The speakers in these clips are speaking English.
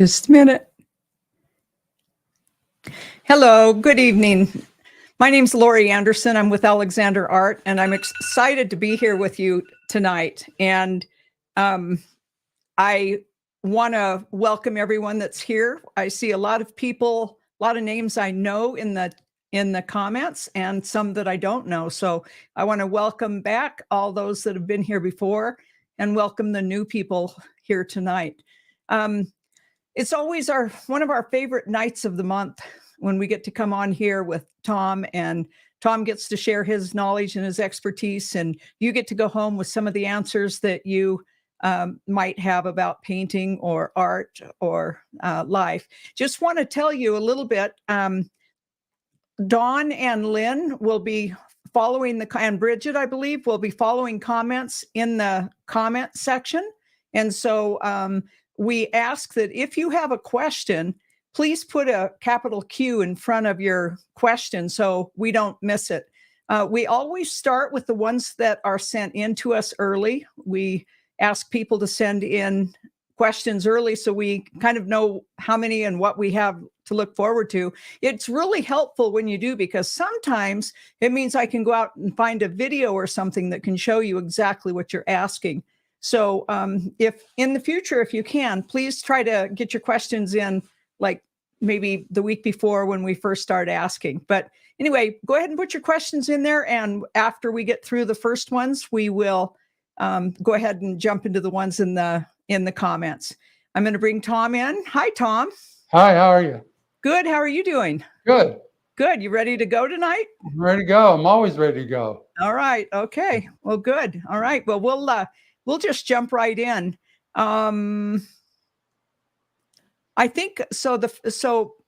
Just a minute. Hello, good evening. My name's Lori Anderson. I'm with Alexander Art, and I'm excited to be here with you tonight. And I want to welcome everyone that's here. I see a lot of people, a lot of names I know in the comments, and some that I don't know. So I want to welcome back all those that have been here before, and welcome the new people here tonight. It's always one of our favorite nights of the month when we get to come on here with Tom, and Tom gets to share his knowledge and his expertise, and you get to go home with some of the answers that you might have about painting or art or life. Just want to tell you a little bit. Dawn and Lynn will be following and Bridget, I believe, will be following comments in the comment section. And so we ask that if you have a question, please put a capital Q in front of your question so we don't miss it. We always start with the ones that are sent in to us early. We ask people to send in questions early so we kind of know how many and what we have to look forward to. It's really helpful when you do, because sometimes it means I can go out and find a video or something that can show you exactly what you're asking. So if in the future, if you can, please try to get your questions in like maybe the week before when we first start asking. But anyway, go ahead and put your questions in there. And after we get through the first ones, we will go ahead and jump into the ones in the comments. I'm going to bring Tom in. Hi, Tom. Hi, how are you? Good. How are you doing? Good. Good. You ready to go tonight? I'm ready to go. I'm always ready to go. All right. Okay. Well, good. All right. Well, we'll just jump right in. I think so.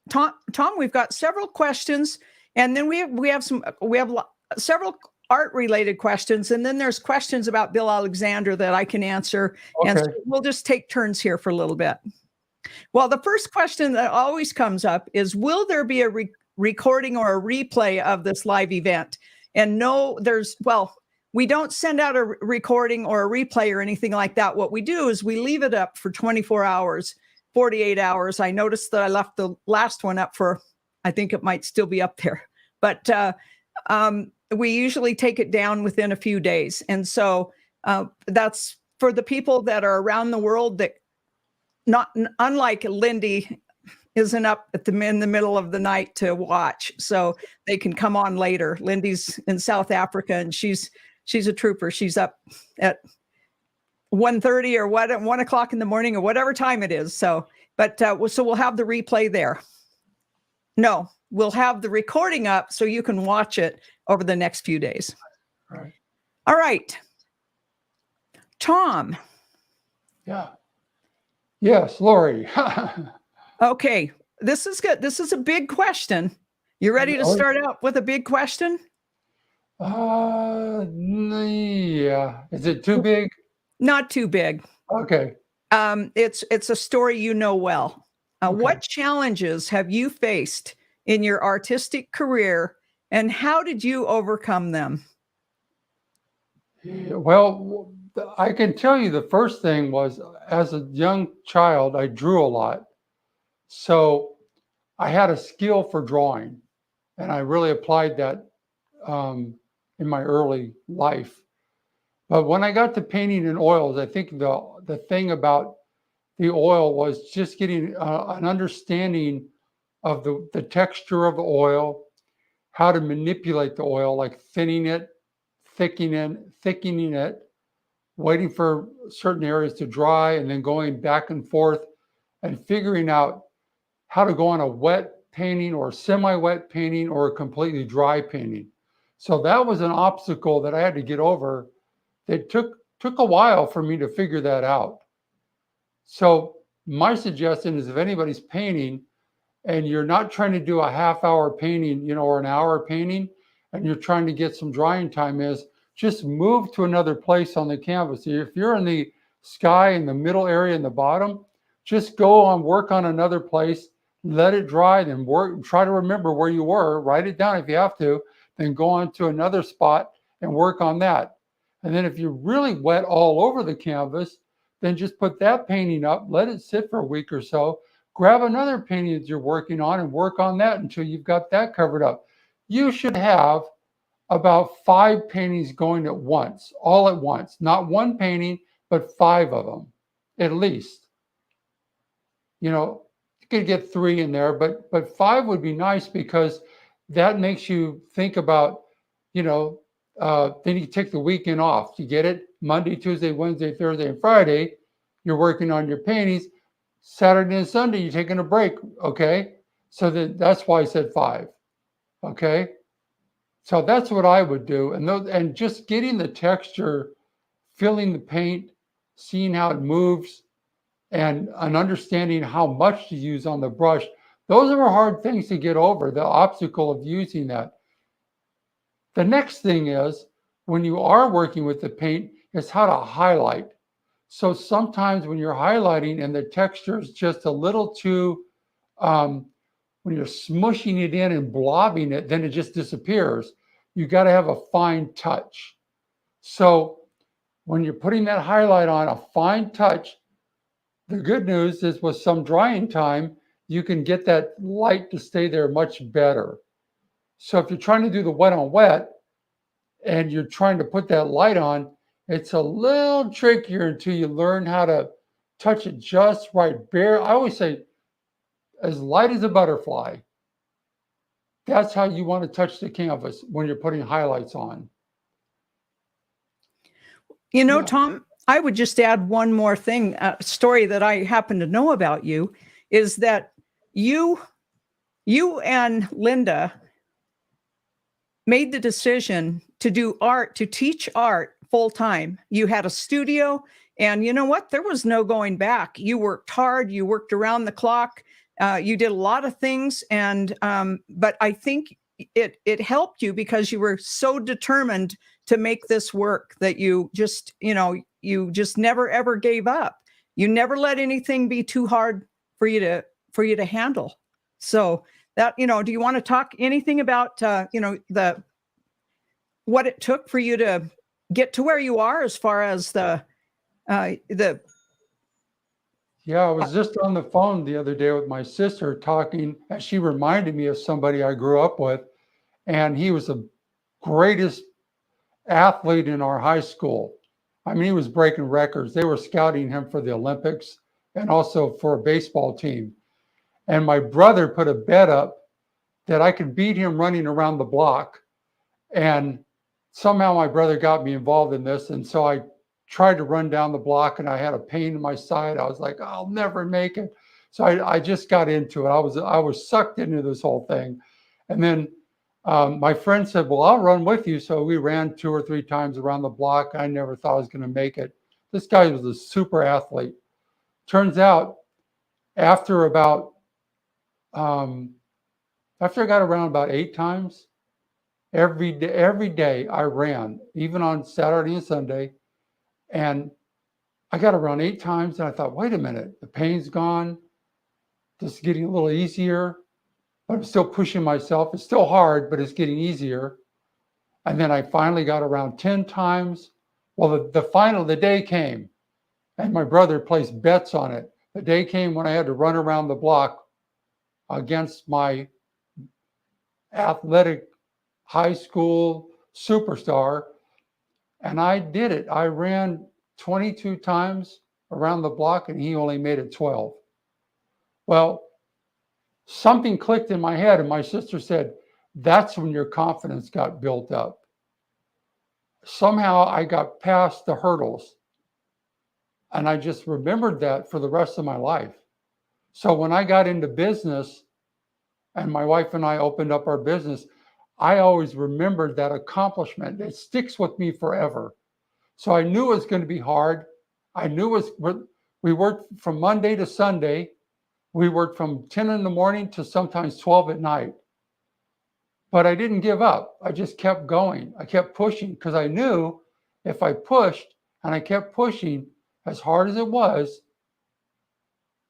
Tom, we've got several questions, and then we have several art-related questions, and then there's questions about Bill Alexander that I can answer. Okay. And so we'll just take turns here for a little bit. Well, the first question that always comes up is, will there be a recording or a replay of this live event? And no, we don't send out a recording or a replay or anything like that. What we do is we leave it up for 24 hours, 48 hours. I noticed that I left the last one up for, I think it might still be up there, but we usually take it down within a few days. And so that's for the people that are around the world that unlike Lindy isn't up in the middle of the night to watch. So they can come on later. Lindy's in South Africa, and she's a trooper. She's up at 1:30 or 1 o'clock in the morning or whatever time it is. So, so we'll have the replay there. No, we'll have the recording up so you can watch it over the next few days. All right. All right. Tom. Yeah. Yes, Lori. Okay. This is good. This is a big question. You ready to start out with a big question? Yeah. Is it too big? Not too big. Okay. It's a story you know well. Okay. What challenges have you faced in your artistic career, and how did you overcome them? Well, I can tell you the first thing was, as a young child, I drew a lot. So I had a skill for drawing, and I really applied that in my early life. But when I got to painting in oils, I think the thing about the oil was just getting an understanding of the texture of the oil, how to manipulate the oil, like thinning it, thickening it, waiting for certain areas to dry, and then going back and forth and figuring out how to go on a wet painting or semi-wet painting or a completely dry painting. So that was an obstacle that I had to get over. It took a while for me to figure that out. So my suggestion is, if anybody's painting and you're not trying to do a half-hour painting, or an hour painting, and you're trying to get some drying time, is just move to another place on the canvas. If you're in the sky in the middle area in the bottom, just go work on another place, let it dry, then try to remember where you were, write it down if you have to, then go on to another spot and work on that. And then if you're really wet all over the canvas, then just put that painting up, let it sit for a week or so, grab another painting that you're working on and work on that until you've got that covered up. You should have about 5 paintings going at once, all at once. Not one painting, but 5 of them, at least. You know, you could get 3 in there, but 5 would be nice because that makes you think about, you know, then you take the weekend off. You get it? Monday, Tuesday, Wednesday, Thursday, and Friday, you're working on your paintings. Saturday and Sunday, you're taking a break, okay? So that's why I said 5, okay? So that's what I would do. And just getting the texture, feeling the paint, seeing how it moves, and understanding how much to use on the brush. Those are hard things to get over, the obstacle of using that. The next thing is, when you are working with the paint, is how to highlight. So sometimes when you're highlighting and the texture is just a little too, when you're smushing it in and blobbing it, then it just disappears. You got to have a fine touch. So when you're putting that highlight on, a fine touch, the good news is with some drying time, you can get that light to stay there much better. So if you're trying to do the wet on wet and you're trying to put that light on, it's a little trickier until you learn how to touch it just right. I always say, as light as a butterfly. That's how you want to touch the canvas when you're putting highlights on. You know, Tom, I would just add one more thing. A story that I happen to know about you is that you and Linda made the decision to do art, to teach art full time. You had a studio, and you know what? There was no going back. You worked hard. You worked around the clock. You did a lot of things, and but I think it helped you because you were so determined to make this work that you just never ever gave up. You never let anything be too hard for you to handle. So that, do you want to talk anything about what it took for you to get to where you are as far as the Yeah, I was just on the phone the other day with my sister talking, and she reminded me of somebody I grew up with, and he was the greatest athlete in our high school. I mean, he was breaking records. They were scouting him for the Olympics and also for a baseball team. And my brother put a bet up that I could beat him running around the block. And somehow my brother got me involved in this. And so I tried to run down the block and I had a pain in my side. I was like, I'll never make it. So I just got into it. I was sucked into this whole thing. And then my friend said, well, I'll run with you. So we ran 2 or 3 times around the block. I never thought I was going to make it. This guy was a super athlete. Turns out after about, after I got around about 8 times, every day I ran, even on Saturday and Sunday. And I got around 8 times and I thought, wait a minute, the pain's gone. This is getting a little easier, but I'm still pushing myself. It's still hard, but it's getting easier. And then I finally got around 10 times. Well, the day came and my brother placed bets on it. The day came when I had to run around the block against my athletic high school superstar. And I did it. I ran 22 times around the block and he only made it 12. Well, something clicked in my head and my sister said, that's when your confidence got built up. Somehow I got past the hurdles and I just remembered that for the rest of my life. So when I got into business and my wife and I opened up our business, I always remembered that accomplishment. It sticks with me forever. So I knew it was going to be hard. I knew we worked from Monday to Sunday. We worked from 10 in the morning to sometimes 12 at night. But I didn't give up. I just kept going. I kept pushing because I knew if I pushed and I kept pushing as hard as it was,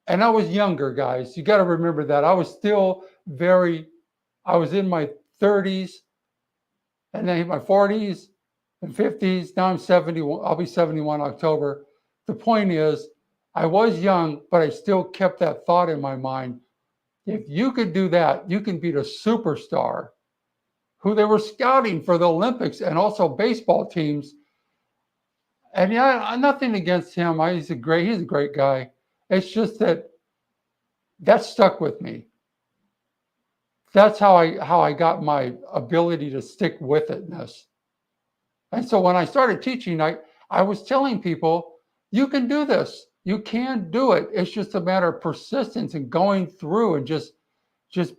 and I was younger, guys. You got to remember that. I was in my 30s and then my 40s and 50s. Now I'm 71. I'll be 71 October. The point is, I was young, but I still kept that thought in my mind. If you could do that, you can beat a superstar who they were scouting for the Olympics and also baseball teams. And yeah, nothing against him. He's a great guy. It's just that stuck with me. That's how I got my ability to stick with itness. And so when I started teaching, I was telling people, you can do this. You can do it. It's just a matter of persistence and going through and just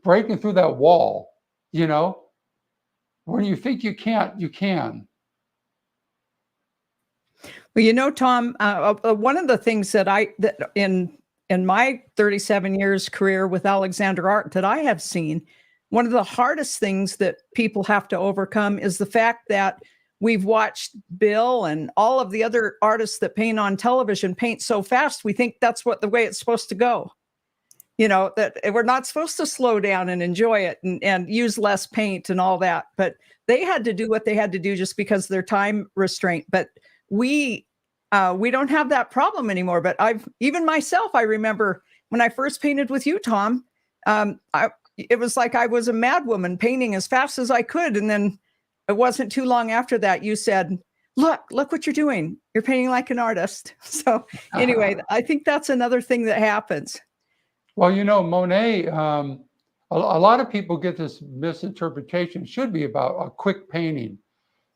breaking through that wall, you know? When you think you can't, you can. Well, Tom, one of the things that in my 37 years career with Alexander Art that I have seen, one of the hardest things that people have to overcome is the fact that we've watched Bill and all of the other artists that paint on television paint so fast, we think that's the way it's supposed to go. That we're not supposed to slow down and enjoy it and use less paint and all that. But they had to do what they had to do just because of their time restraint. But we don't have that problem anymore. But even myself, I remember when I first painted with you, Tom, it was like I was a madwoman painting as fast as I could. And then it wasn't too long after that, you said, look what you're doing. You're painting like an artist. So anyway, I think that's another thing that happens. Well, Monet, a lot of people get this misinterpretation. It should be about a quick painting.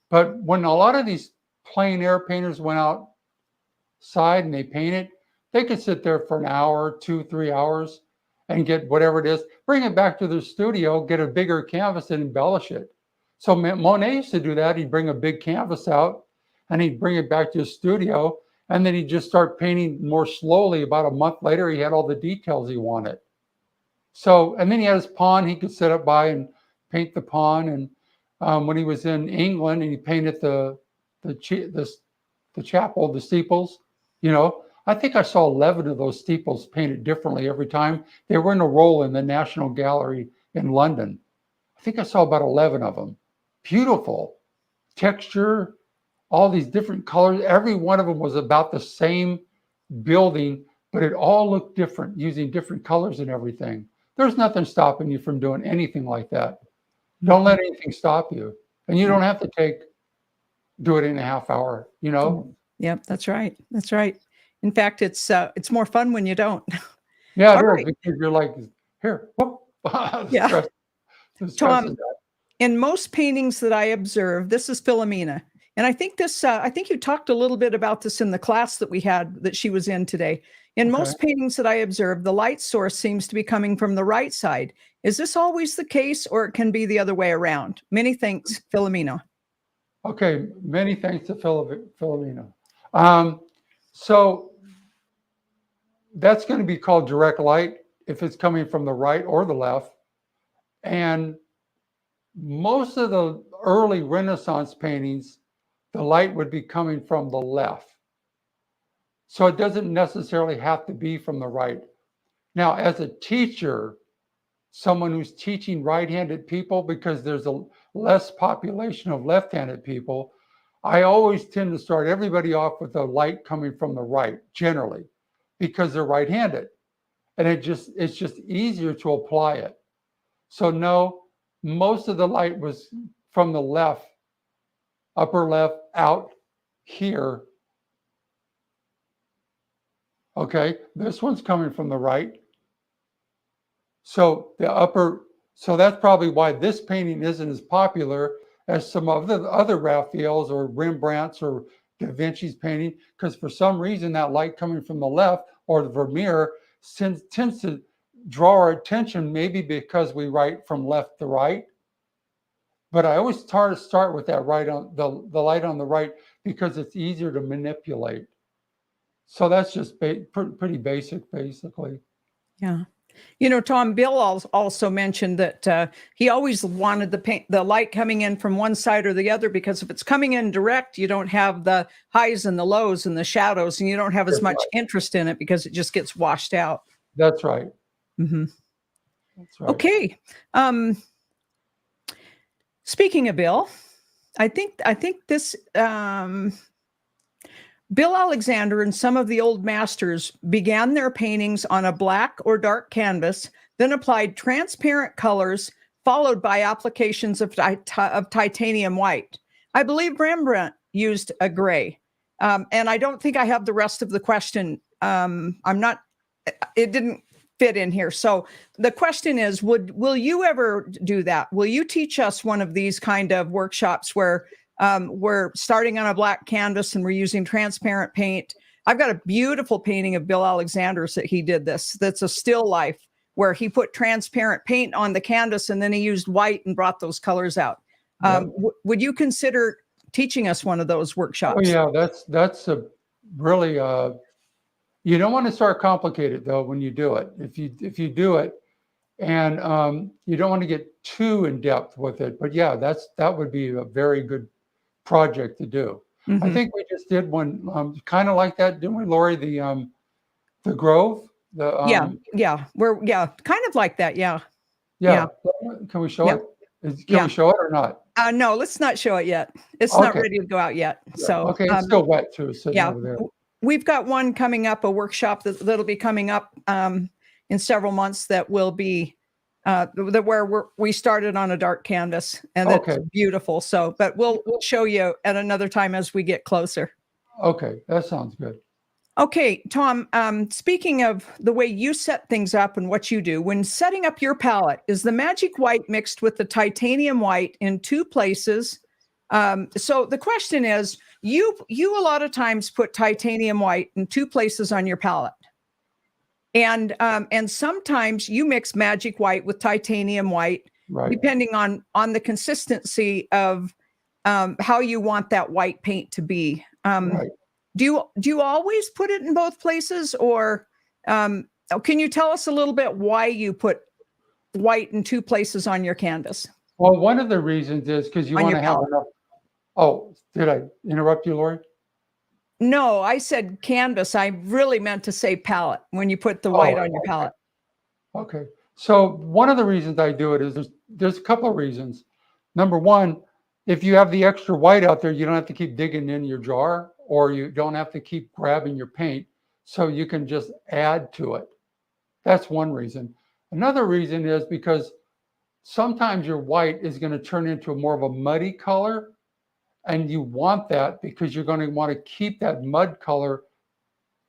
But when a lot of these plein air painters went outside and they painted, they could sit there for an hour, 2, 3 hours and get whatever it is, bring it back to their studio, get a bigger canvas and embellish it. So Monet used to do that. He'd bring a big canvas out and he'd bring it back to his studio. And then he'd just start painting more slowly. About a month later, he had all the details he wanted. So, and then he had his pond. He could sit up by and paint the pond. And when he was in England and he painted the chapel, the steeples, I think I saw 11 of those steeples painted differently every time. They were in a roll in the National Gallery in London. I think I saw about 11 of them. Beautiful texture, all these different colors. Every one of them was about the same building, but it all looked different using different colors and everything. There's nothing stopping you from doing anything like that. Don't let anything stop you. And you don't have to do it in a half hour, Yep, that's right. That's right. In fact, it's more fun when you don't. Yeah, it is, right. Because you're like, here, whoop. Yeah. Tom, in most paintings that I observe, this is Philomena. And I think you talked a little bit about this in the class that we had that she was in today. In most paintings that I observe, the light source seems to be coming from the right side. Is this always the case, or it can be the other way around? Many thanks, Philomena. Okay, many thanks to Philomena. So that's going to be called direct light if it's coming from the right or the left. And most of the early Renaissance paintings, the light would be coming from the left. So it doesn't necessarily have to be from the right. Now, as a teacher, someone who's teaching right-handed people, because there's a less population of left-handed people, I always tend to start everybody off with the light coming from the right, generally, because they're right-handed. And it's just easier to apply it. So no, most of the light was from the left, upper left, out here. Okay, this one's coming from the right. So that's probably why this painting isn't as popular as some of the other Raphaels or Rembrandts or Da Vinci's painting, because for some reason that light coming from the left or the Vermeer tends to draw our attention, maybe because we write from left to right. But I always start with that the light on the right, because it's easier to manipulate. So that's just pretty basic, basically. Yeah. Tom, Bill also mentioned that he always wanted the light coming in from one side or the other, because if it's coming in direct, you don't have the highs and the lows and the shadows, and you don't have as much interest in it because it just gets washed out. That's right. Mm-hmm. That's right. Okay. Speaking of Bill, I think this Bill Alexander and some of the old masters began their paintings on a black or dark canvas, then applied transparent colors, followed by applications of titanium white. I believe Rembrandt used a gray. And I don't think I have the rest of the question. It didn't fit in here. So the question is, will you ever do that? Will you teach us one of these kind of workshops where we're starting on a black canvas and we're using transparent paint? I've got a beautiful painting of Bill Alexander's that he did this. That's a still life where he put transparent paint on the canvas and then he used white and brought those colors out. Would you consider teaching us one of those workshops? Oh yeah, that's a really you don't want to start complicated though when you do it. If you do it, and you don't want to get too in depth with it. But yeah, that would be a very good project to do. Mm-hmm. I think we just did one kind of like that, didn't we, Lori? The Grove. We're kind of like that. Yeah. Can we show it? Can we show it or not? No, let's not show it yet. It's not ready to go out yet. So okay, it's still wet too. Sitting over there. We've got one coming up, a workshop that'll be coming up in several months that will be where we started on a dark canvas, and that's beautiful. So, but we'll show you at another time as we get closer. Okay, that sounds good. Okay, Tom, speaking of the way you set things up and what you do, when setting up your palette, is the magic white mixed with the titanium white in two places? So the question is, you a lot of times put titanium white in two places on your palette. And sometimes you mix magic white with titanium white, depending on the consistency of how you want that white paint to be. Do you always put it in both places, or can you tell us a little bit why you put white in two places on your canvas? Well, one of the reasons is because you want to have enough. Oh, did I interrupt you, Lori? No, I said canvas. I really meant to say palette when you put the white on your palette. Okay. So one of the reasons I do it is there's a couple of reasons. Number one, if you have the extra white out there, you don't have to keep digging in your jar, or you don't have to keep grabbing your paint. So you can just add to it. That's one reason. Another reason is because sometimes your white is going to turn into more of a muddy color. And you want that because you're going to want to keep that mud color.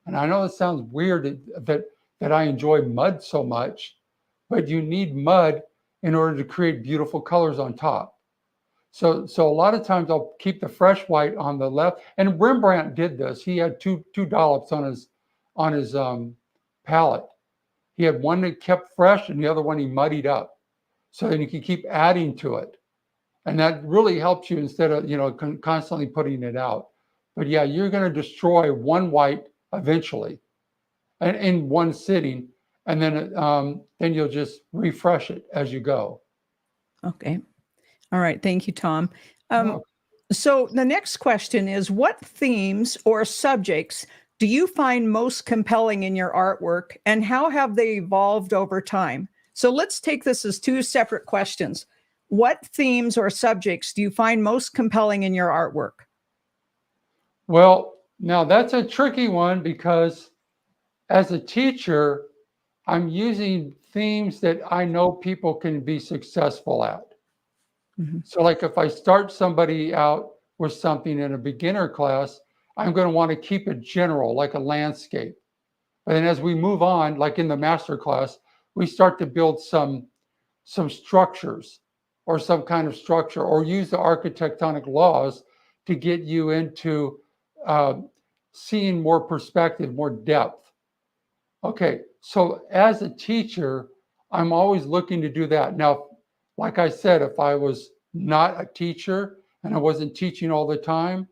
And I know it sounds weird that I enjoy mud so much, but you need mud in order to create beautiful colors on top. So a lot of times I'll keep the fresh white on the left. And Rembrandt did this. He had two dollops on his palette. He had one that kept fresh and the other one he muddied up. So then you can keep adding to it. And that really helps you instead of, constantly putting it out. But yeah, you're going to destroy one white eventually, and in one sitting, and then you'll just refresh it as you go. Okay. All right. Thank you, Tom. So the next question is, what themes or subjects do you find most compelling in your artwork, and how have they evolved over time? So let's take this as two separate questions. What themes or subjects do you find most compelling in your artwork? Well, now that's a tricky one because as a teacher, I'm using themes that I know people can be successful at. Mm-hmm. So like if I start somebody out with something in a beginner class, I'm going to want to keep it general, like a landscape. But then as we move on, like in the master class, we start to build some structures, or some kind of structure, or use the architectonic laws to get you into seeing more perspective, more depth. Okay, so as a teacher, I'm always looking to do that. Now, like I said, if I was not a teacher and I wasn't teaching all the time,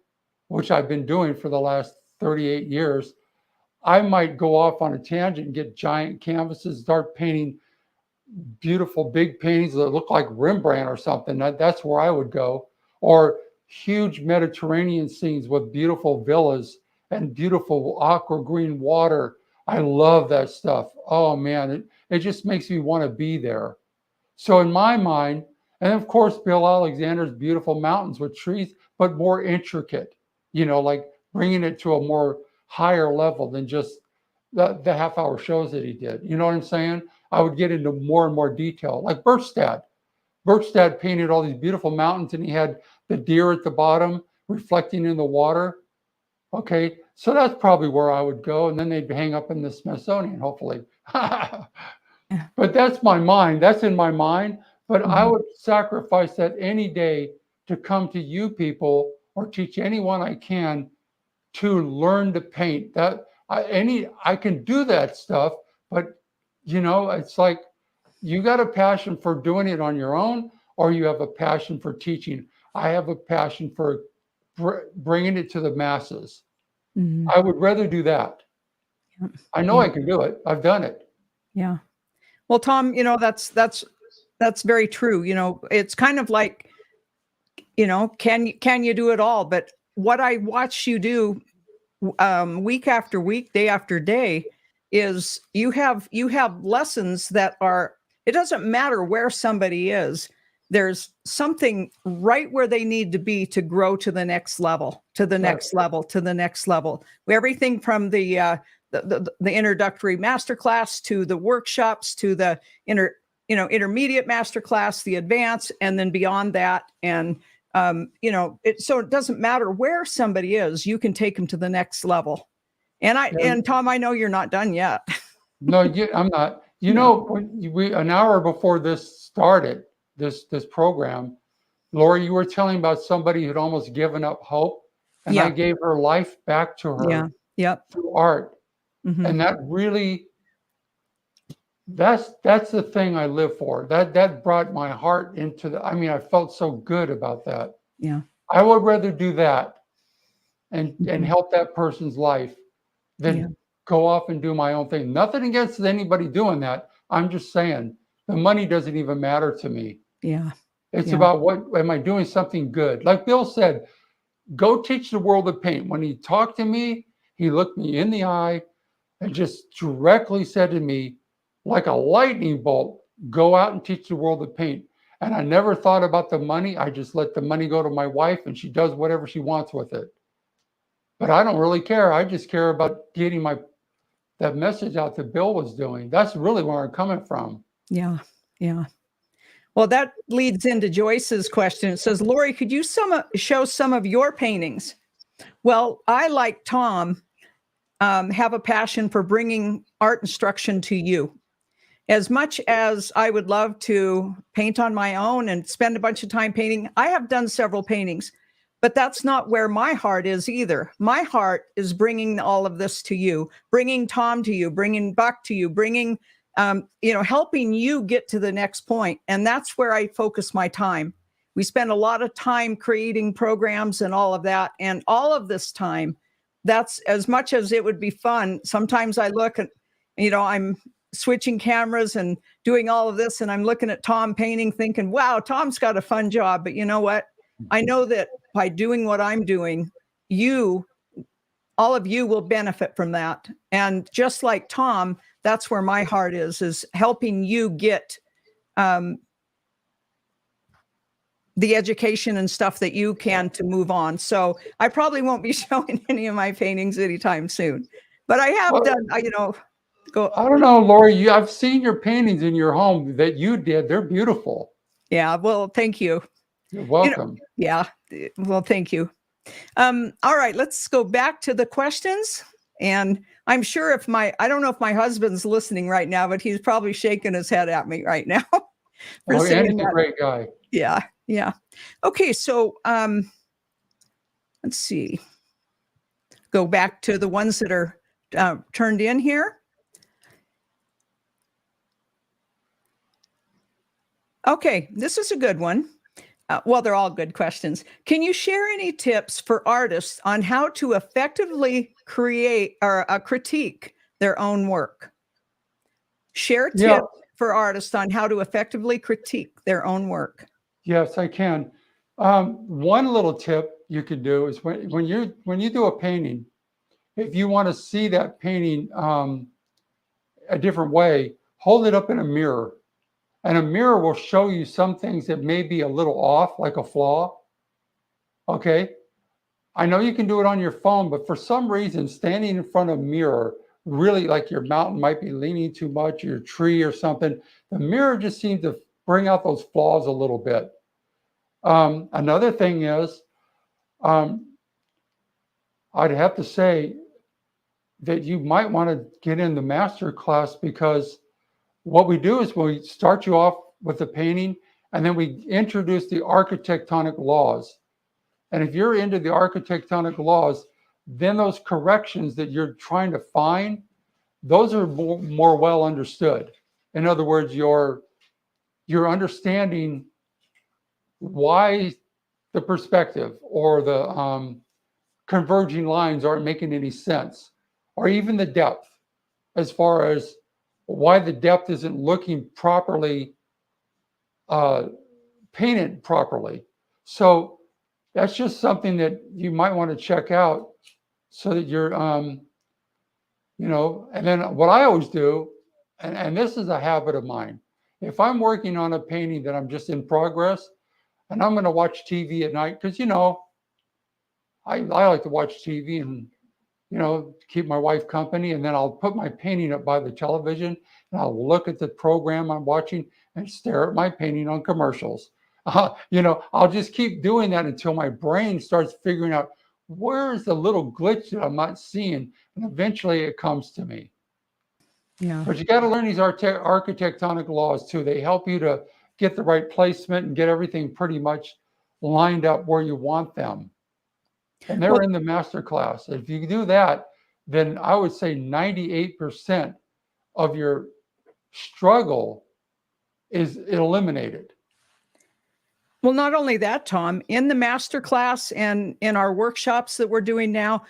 which I've been doing for the last 38 years, I might go off on a tangent and get giant canvases, start painting beautiful big paintings that look like Rembrandt or something. That's where I would go. Or huge Mediterranean scenes with beautiful villas and beautiful aqua green water. I love that stuff. Oh man, it just makes me want to be there. So in my mind, and of course, Bill Alexander's beautiful mountains with trees, but more intricate, like bringing it to a more higher level than just the half-hour shows that he did. You know what I'm saying? I would get into more and more detail, like Bergstad. Bergstad painted all these beautiful mountains, and he had the deer at the bottom reflecting in the water. Okay, so that's probably where I would go, and then they'd hang up in the Smithsonian, hopefully. But that's my mind. That's in my mind. But I would sacrifice that any day to come to you people or teach anyone I can to learn to paint. I can do that stuff, but it's like you got a passion for doing it on your own, or you have a passion for teaching. I have a passion for bringing it to the masses. I would rather do that. Yeah. I know I can do it. I've done it. Yeah. Well, Tom, that's very true. It's kind of like, can you do it all? But what I watch you do week after week, day after day, is you have lessons that are, it doesn't matter where somebody is. There's something right where they need to be to grow to the next level, to the next level, to the next level. Everything from the introductory masterclass to the workshops to the intermediate masterclass, the advanced, and then beyond that. And so it doesn't matter where somebody is, you can take them to the next level. And Tom, I know you're not done yet. No, I'm not. When an hour before this started, this program, Lori, you were telling about somebody who'd almost given up hope, and I gave her life back to her through art. And that really, that's the thing I live for. That brought my heart into I felt so good about that. Yeah. I would rather do that and help that person's life than go off and do my own thing. Nothing against anybody doing that. I'm just saying the money doesn't even matter to me. Yeah. It's about what am I doing something good? Like Bill said, go teach the world to paint. When he talked to me, he looked me in the eye and just directly said to me, like a lightning bolt, go out and teach the world to paint. And I never thought about the money. I just let the money go to my wife, and she does whatever she wants with it. But I don't really care. I just care about getting that message out that Bill was doing. That's really where I'm coming from. Yeah. Yeah. Well, that leads into Joyce's question. It says, Lori, could you show some of your paintings? Well, I, like Tom, have a passion for bringing art instruction to you. As much as I would love to paint on my own and spend a bunch of time painting, I have done several paintings, but that's not where my heart is either. My heart is bringing all of this to you, bringing Tom to you, bringing Buck to you, bringing helping you get to the next point. And that's where I focus my time. We spend a lot of time creating programs and all of that. And all of this time, that's as much as it would be fun. Sometimes I look at, I'm switching cameras and doing all of this, and I'm looking at Tom painting thinking, wow, Tom's got a fun job. But you know what? I know that by doing what I'm doing, all of you will benefit from that. And just like Tom, that's where my heart is helping you get the education and stuff that you can to move on. So I probably won't be showing any of my paintings anytime soon, but I have done, go. I don't know, Lori, I've seen your paintings in your home that you did. They're beautiful. Yeah. Well, thank you. You're welcome. Yeah. Well, thank you. All right, let's go back to the questions. And I'm sure I don't know if my husband's listening right now, but he's probably shaking his head at me right now. Andy's a great guy. Yeah. Yeah. Okay. So, let's see. Go back to the ones that are turned in here. Okay. This is a good one. Well, they're all good questions. Can you share any tips for artists on how to effectively create or critique their own work? Share tips for artists on how to effectively critique their own work. Yes, I can. One little tip you could do is when you do a painting, if you want to see that painting a different way, hold it up in a mirror. And a mirror will show you some things that may be a little off, like a flaw. Okay. I know you can do it on your phone, but for some reason, standing in front of a mirror, really like your mountain might be leaning too much, or your tree or something, the mirror just seems to bring out those flaws a little bit. Another thing is, um, I'd have to say that you might want to get in the master class, because what we do is we start you off with the painting, and then we introduce the architectonic laws. And if you're into the architectonic laws, then those corrections that you're trying to find, those are more well understood. In other words, you're understanding why the perspective or the converging lines aren't making any sense, or even the depth, as far as why the depth isn't looking properly painted properly. So that's just something that you might want to check out, so that you're, and then what I always do, and this is a habit of mine, if I'm working on a painting that I'm just in progress, and I'm going to watch TV at night, because, I like to watch TV and, keep my wife company. And then I'll put my painting up by the television, and I'll look at the program I'm watching and stare at my painting on commercials. I'll just keep doing that until my brain starts figuring out where's the little glitch that I'm not seeing. And eventually it comes to me. Yeah. But you got to learn these architectonic laws too. They help you to get the right placement and get everything pretty much lined up where you want them. And they're in the master class. If you do that, then I would say 98% of your struggle is eliminated. Well, not only that, Tom, in the master class and in our workshops that we're doing now,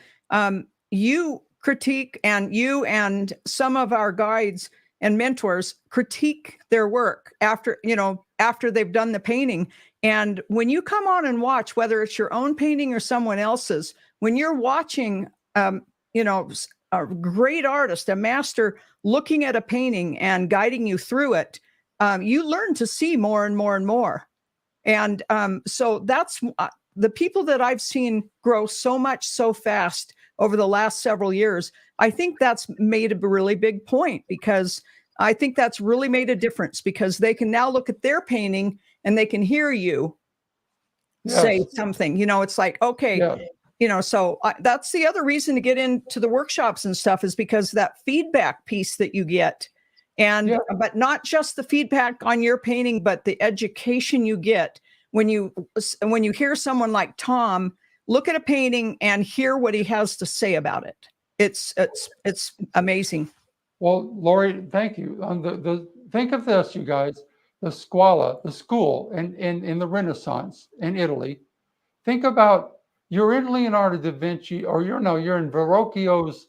you critique, and you and some of our guides and mentors critique their work after they've done the painting. And when you come on and watch, whether it's your own painting or someone else's, when you're watching, a great artist, a master, looking at a painting and guiding you through it, you learn to see more and more and more. And so that's the people that I've seen grow so much so fast over the last several years. I think that's made a really big point, because I think that's really made a difference, because they can now look at their painting and they can hear you say something. It's like, okay, so that's the other reason to get into the workshops and stuff, is because that feedback piece that you get. And but not just the feedback on your painting, but the education you get when you hear someone like Tom look at a painting and hear what he has to say about it. It's amazing. Well, Lori, thank you. Think of this, you guys. The scuola, the school in the Renaissance in Italy. Think about, you're in Leonardo da Vinci, or you're in Verrocchio's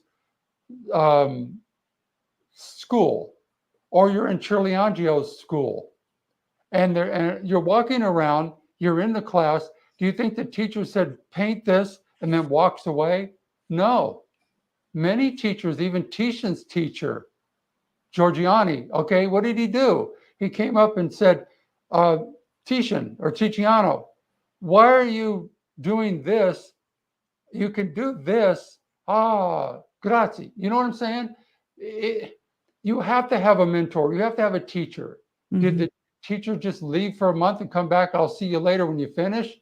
school, or you're in Ciriangio's school, and you're walking around, you're in the class. Do you think the teacher said, paint this, and then walks away? No. Many teachers, even Titian's teacher, Giorgiani, okay, what did he do? He came up and said, Titian or Tiziano, why are you doing this? You can do this. Grazie. You know what I'm saying? You have to have a mentor. You have to have a teacher. Mm-hmm. Did the teacher just leave for a month and come back? I'll see you later when you finish?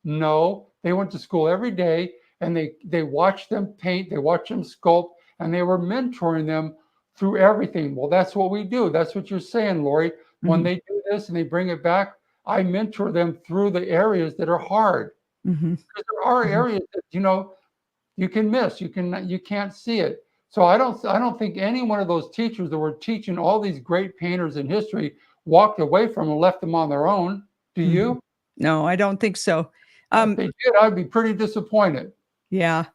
No, they went to school every day, and they watched them paint, they watched them sculpt, and they were mentoring them through everything. Well, that's what we do. That's what you're saying, Lori. Mm-hmm. When they do this and they bring it back, I mentor them through the areas that are hard. Mm-hmm. Because there are areas that, you can miss, you can't see it. So I don't think any one of those teachers that were teaching all these great painters in history walked away from them and left them on their own. Do you? No, I don't think so. If they did, I'd be pretty disappointed. Yeah.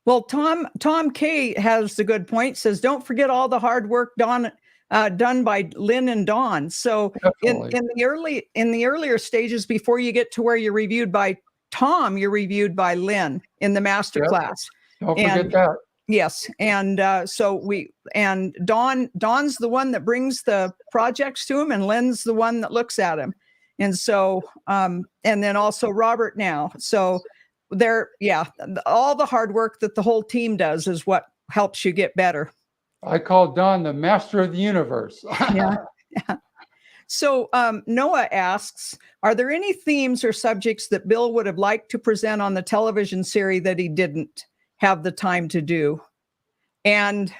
Well, Tom K has a good point. Says, don't forget all the hard work done by Lynn and Dawn. So in the earlier stages, before you get to where you're reviewed by Tom, you're reviewed by Lynn in the master class. Don't forget that. Yes. And Dawn's the one that brings the projects to him, and Lynn's the one that looks at him. And so, and then also Robert now. So yeah, all the hard work that the whole team does is what helps you get better. I call Don the master of the universe. Yeah. Yeah. So Noah asks, are there any themes or subjects that Bill would have liked to present on the television series that he didn't have the time to do? And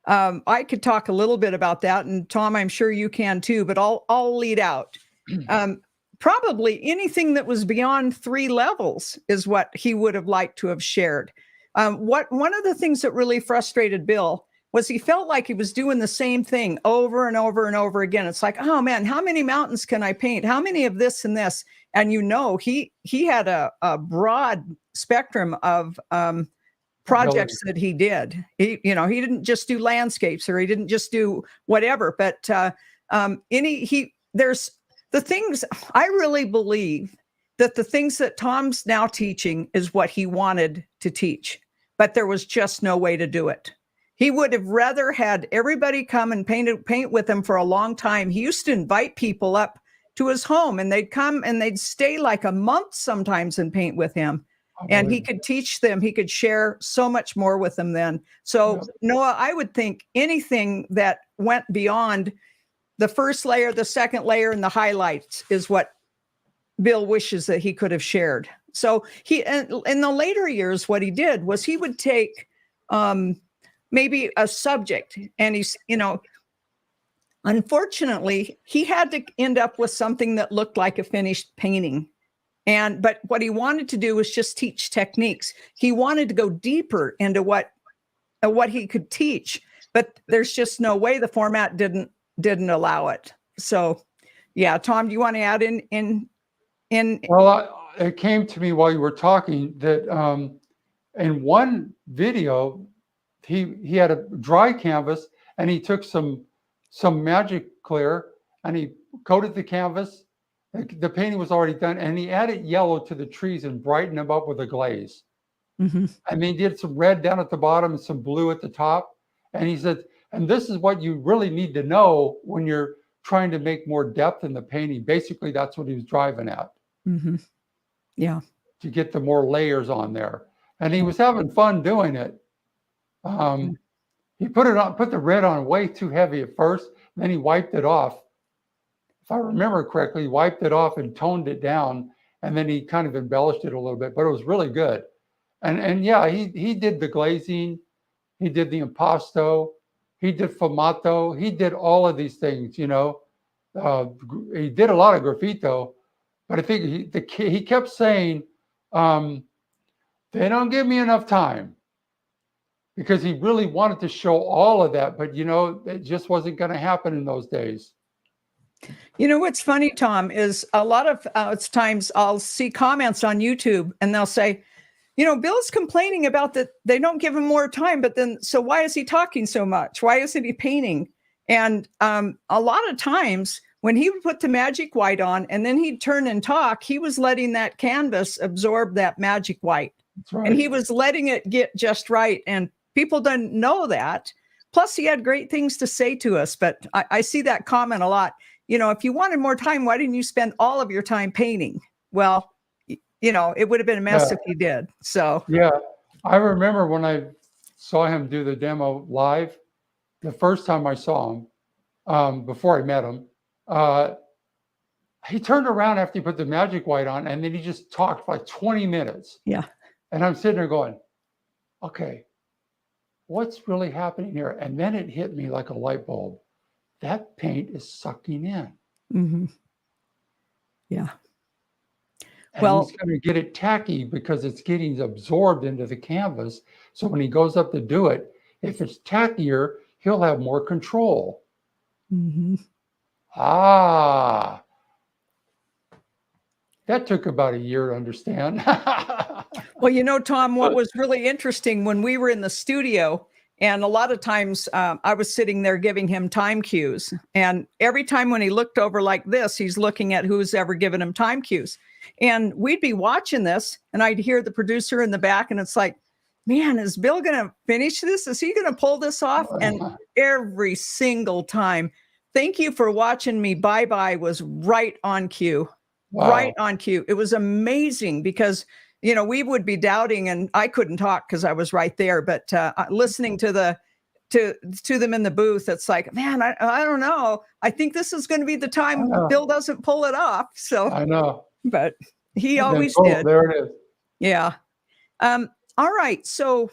I could talk a little bit about that. And Tom, I'm sure you can too, but I'll lead out. Probably anything that was beyond 3 levels is what he would have liked to have shared. One of the things that really frustrated Bill was he felt like he was doing the same thing over and over and over again. It's like, oh man, how many mountains can I paint? How many of this and this? And he had a broad spectrum of projects that he did. He didn't just do landscapes, or he didn't just do whatever, but there's the things. I really believe that the things that Tom's now teaching is what he wanted to teach, but there was just no way to do it. He would have rather had everybody come and paint with him for a long time. He used to invite people up to his home, and they'd come and they'd stay like a month sometimes and paint with him. And he could teach them, he could share so much more with them then. So Noah, I would think anything that went beyond the first layer, the second layer, and the highlights is what Bill wishes that he could have shared. So in the later years, what he did was he would take maybe a subject, and unfortunately, he had to end up with something that looked like a finished painting. But what he wanted to do was just teach techniques. He wanted to go deeper into what he could teach, but there's just no way. The format didn't allow it. So, yeah, Tom, do you want to add in? Well, it came to me while you were talking that in one video, he had a dry canvas, and he took some magic clear and he coated the canvas. The painting was already done, and he added yellow to the trees and brightened them up with a glaze. Mm-hmm. And he did some red down at the bottom and some blue at the top. And he said, and this is what you really need to know when you're trying to make more depth in the painting. Basically, that's what he was driving at. Mm-hmm. Yeah. To get the more layers on there. And he was having fun doing it. He put the red on way too heavy at first, then he wiped it off. If I remember correctly, he wiped it off and toned it down, and then he kind of embellished it a little bit, but it was really good. And yeah, he did the glazing, he did the impasto, he did fumato, he did all of these things, he did a lot of graffito, but I think he kept saying, they don't give me enough time, because he really wanted to show all of that, but it just wasn't going to happen in those days. What's funny, Tom, is a lot of times I'll see comments on YouTube and they'll say, Bill's complaining about that they don't give him more time, but then, so why is he talking so much? Why isn't he painting? And a lot of times when he would put the magic white on and then he'd turn and talk, he was letting that canvas absorb that magic white. That's right. And he was letting it get just right. And people didn't know that. Plus, he had great things to say to us. But I see that comment a lot. If you wanted more time, why didn't you spend all of your time painting? Well, it would have been a mess if you did. So, yeah, I remember when I saw him do the demo live, the first time I saw him, before I met him, he turned around after he put the magic white on, and then he just talked for like 20 minutes. Yeah. And I'm sitting there going, okay, what's really happening here? And then it hit me like a light bulb. That paint is sucking in. Mm-hmm. Yeah. And he's going to get it tacky because it's getting absorbed into the canvas. So when he goes up to do it, if it's tackier, he'll have more control. Mm-hmm. That took about a year to understand. Well, Tom, what was really interesting when we were in the studio, and a lot of times I was sitting there giving him time cues. And every time when he looked over like this, he's looking at who's ever given him time cues. And we'd be watching this, and I'd hear the producer in the back, and it's like, man, is Bill going to finish this? Is he going to pull this off? And every single time, thank you for watching me. Bye-bye was right on cue. Wow. Right on cue. It was amazing because you know, we would be doubting, and I couldn't talk because I was right there. But listening to them in the booth, it's like, man, I don't know. I think this is going to be the time Bill doesn't pull it off. So I know. but he And then always boom, did. there it is. Yeah. All right. So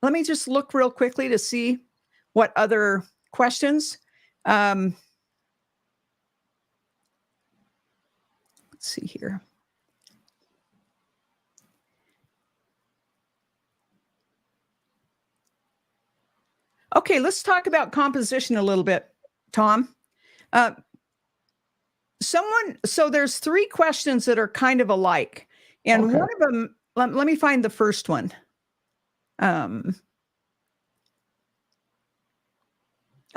let me just look real quickly to see what other questions. Let's see here. Okay, let's talk about composition a little bit, Tom. So there's 3 questions that are kind of alike. And Okay. one of them, let me find the first one.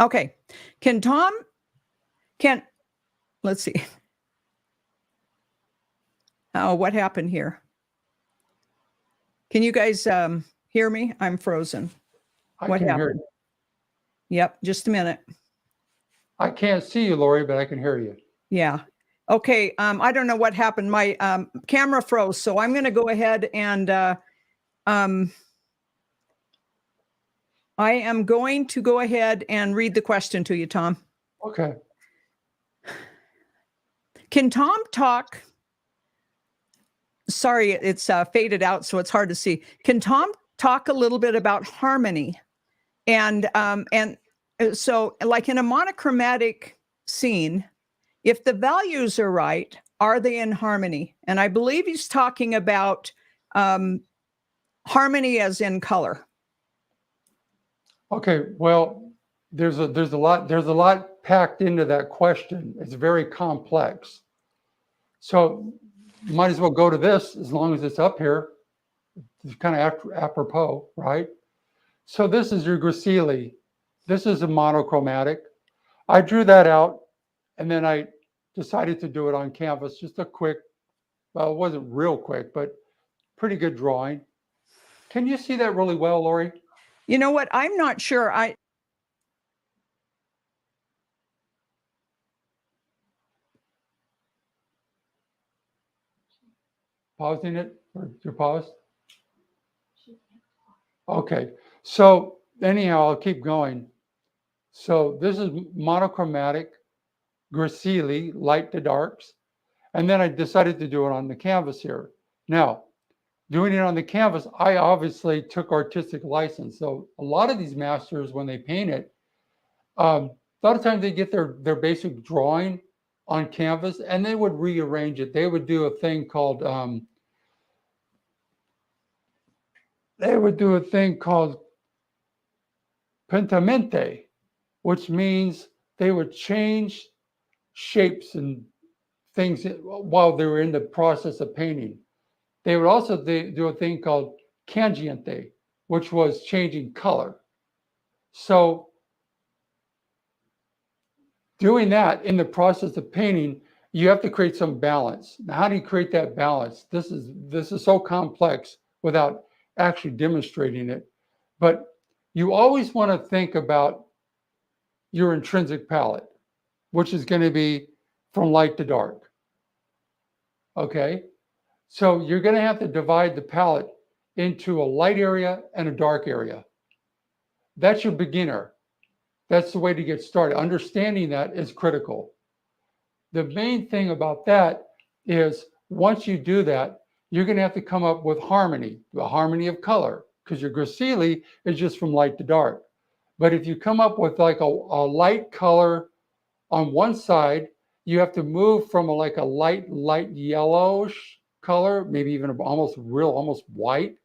Okay. Let's see. Oh, what happened here? Can you guys hear me? I'm frozen. What can hear happened? you. Yep, just a minute. I can't see you, Lori, but I can hear you. Yeah. Okay. I don't know what happened. My camera froze, so I'm going to go ahead and I am going to go ahead and read the question to you, Tom. Okay. Can Tom talk? Sorry, it's faded out, so it's hard to see. Can Tom talk a little bit about harmony? And so, like in a monochromatic scene, if the values are right, are they in harmony? And I believe he's talking about harmony as in color. Okay. Well, there's a lot packed into that question. It's very complex. So you might as well go to this as long as it's up here. It's kind of apropos, right? So this is your Gracili. This is a monochromatic. I drew that out, and then I decided to do it on canvas. Just a quick, well, it wasn't real quick, but pretty good drawing. Can you see that really well, Lori? You know what? I'm not sure. Pausing it? Or you're paused? Okay. So anyhow, I'll keep going. So this is monochromatic, Gracili, light to darks. And then I decided to do it on the canvas here. Now, doing it on the canvas, I obviously took artistic license. So a lot of these masters, when they paint it, a lot of times they get their basic drawing on canvas and they would rearrange it. They would do a thing called pentamente, which means they would change shapes and things while they were in the process of painting. They would also do a thing called cangiente, which was changing color. So doing that in the process of painting, you have to create some balance. Now, how do you create that balance? This is so complex without actually demonstrating it. But you always want to think about your intrinsic palette, which is going to be from light to dark. Okay? So you're going to have to divide the palette into a light area and a dark area. That's your beginner. That's the way to get started. Understanding that is critical. The main thing about that is once you do that, you're going to have to come up with harmony, the harmony of color, because your Gracili is just from light to dark. But if you come up with like a light color on one side, you have to move from like a light yellowish color, maybe even almost white,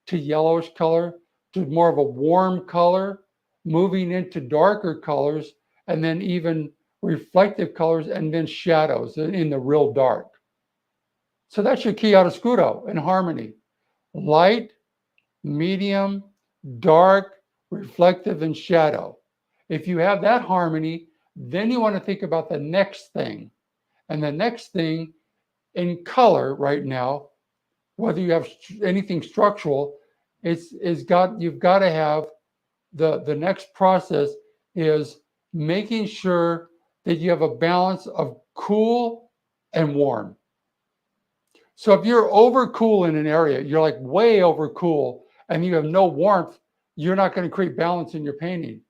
to yellowish color, to more of a warm color, moving into darker colors, and then even reflective colors, and then shadows in the real dark. So that's your chiaroscuro in harmony. Light, medium, dark, reflective, and shadow. If you have that harmony, then you want to think about the next thing. And the next thing in color right now, whether you have anything structural, you've got to have the next process is making sure that you have a balance of cool and warm. So if you're over cool in an area, you're like way over cool, and you have no warmth, you're not going to create balance in your painting,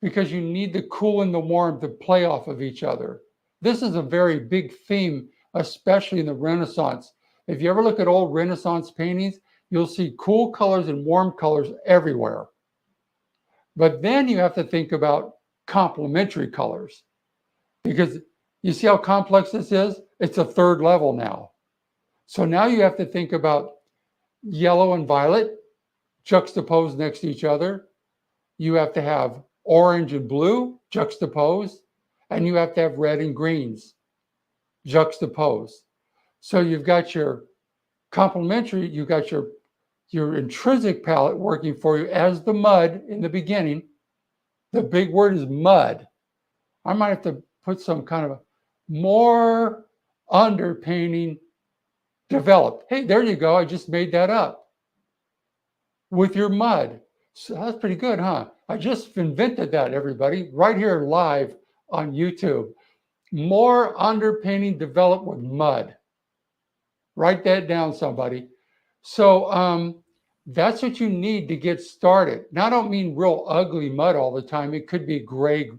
because you need the cool and the warm to play off of each other. This is a very big theme, especially in the Renaissance. If you ever look at old Renaissance paintings, you'll see cool colors and warm colors everywhere. But then you have to think about complementary colors, because you see how complex this is? It's a third level now. So now you have to think about yellow and violet juxtaposed next to each other. You have to have orange and blue juxtaposed, and you have to have red and greens juxtaposed. So you've got your complementary, you've got your intrinsic palette working for you as the mud in the beginning. The big word is mud. I might have to put some kind of more underpainting developed. Hey, there you go. I just made that up with your mud. So that's pretty good, huh? I just invented that, everybody, right here live on YouTube. More underpainting developed with mud. Write that down, somebody. So that's what you need to get started. Now, I don't mean real ugly mud all the time. It could be gray,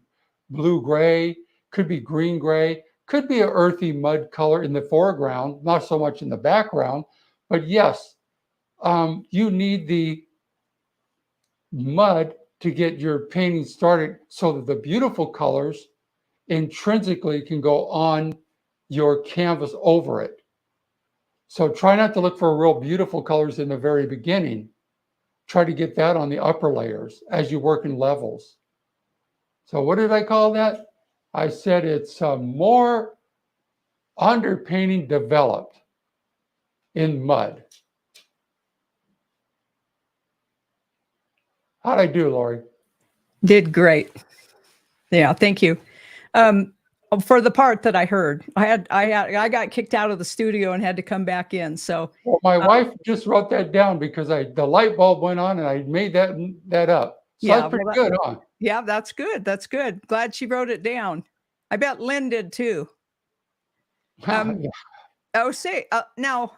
blue gray, could be green gray, could be an earthy mud color in the foreground, not so much in the background. But yes, you need the mud to get your painting started so that the beautiful colors intrinsically can go on your canvas over it. So try not to look for real beautiful colors in the very beginning. Try to get that on the upper layers as you work in levels. So what did I call that? I said it's more underpainting developed in mud. How'd I do, Lori? Did great. Yeah, thank you. For the part that I heard, I got kicked out of the studio and had to come back in. So well, my wife just wrote that down because the light bulb went on and I made that up. So yeah, that's pretty good, huh? Yeah, that's good. That's good. Glad she wrote it down. I bet Lynn did too. Yeah. Oh, now,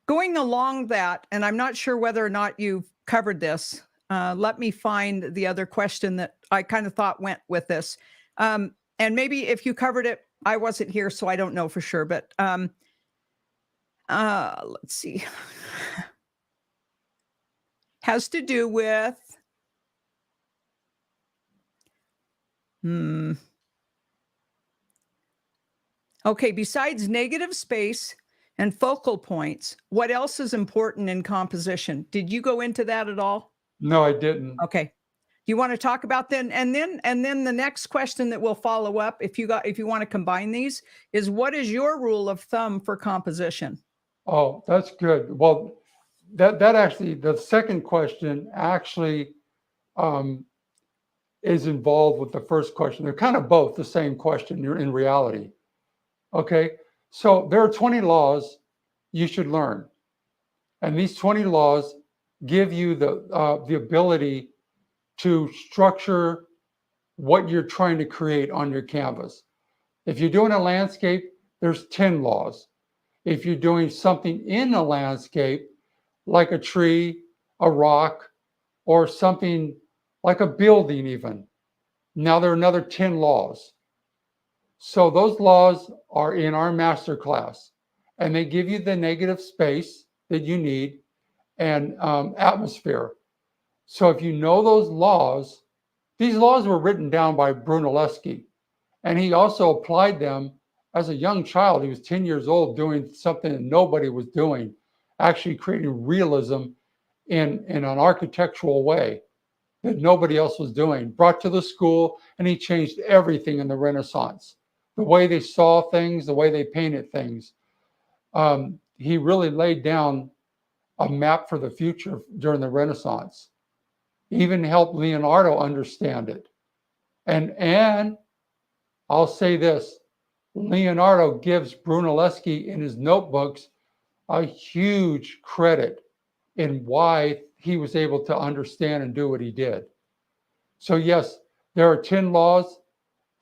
going along that, and I'm not sure whether or not you've covered this. Let me find the other question that I kind of thought went with this. And maybe if you covered it, I wasn't here, so I don't know for sure. But let's see. Has to do with okay, besides negative space and focal points, what else is important in composition? Did you go into that at all? No, I didn't. Okay. Do you want to talk about then the next question that will follow up, if you want to combine these, is what is your rule of thumb for composition? Oh, that's good. Well, that actually, the second question actually is involved with the first question. They're kind of both the same question in reality. Okay, so there are 20 laws you should learn, and these 20 laws give you the ability to structure what you're trying to create on your canvas. If you're doing a landscape, there's 10 laws. If you're doing something in a landscape, like a tree, a rock, or something like a building even, now there are another 10 laws. So those laws are in our master class, and they give you the negative space that you need and atmosphere. So if you know those laws, these laws were written down by Brunelleschi, and he also applied them as a young child. He was 10 years old doing something that nobody was doing, actually creating realism in an architectural way that nobody else was doing, brought to the school, and he changed everything in the Renaissance. The way they saw things, the way they painted things. He really laid down a map for the future during the Renaissance. He even helped Leonardo understand it. And I'll say this, Leonardo gives Brunelleschi in his notebooks a huge credit in why he was able to understand and do what he did. So yes, there are 10 laws.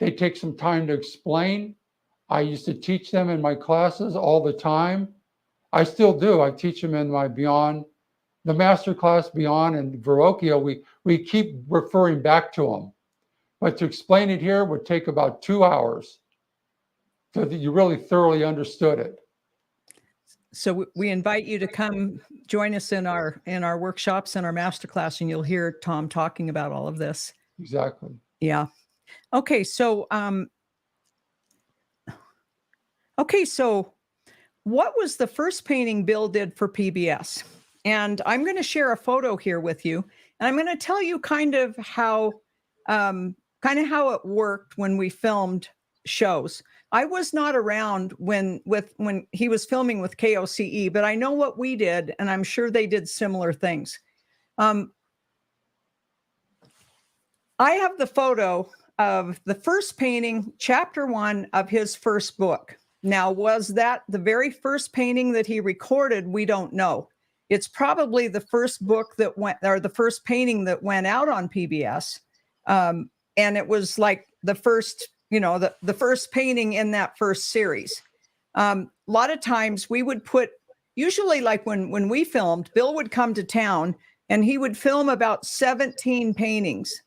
They take some time to explain. I used to teach them in my classes all the time. I still do. I teach them in my Beyond, the master class Beyond and Verrocchio. We keep referring back to them. But to explain it here would take about 2 hours so that you really thoroughly understood it. So we invite you to come join us in our workshops and our masterclass, and you'll hear Tom talking about all of this. Exactly. Yeah. Okay. So what was the first painting Bill did for PBS? And I'm going to share a photo here with you, and I'm going to tell you kind of how it worked when we filmed shows. I was not around when he was filming with KOCE, but I know what we did, and I'm sure they did similar things. I have the photo of the first painting, chapter 1 of his first book. Now, was that the very first painting that he recorded? We don't know. It's probably the first book that went, or the first painting that went out on PBS. And it was like the first, the first painting in that first series. A lot of times we would put, usually like when we filmed, Bill would come to town and he would film about 17 paintings.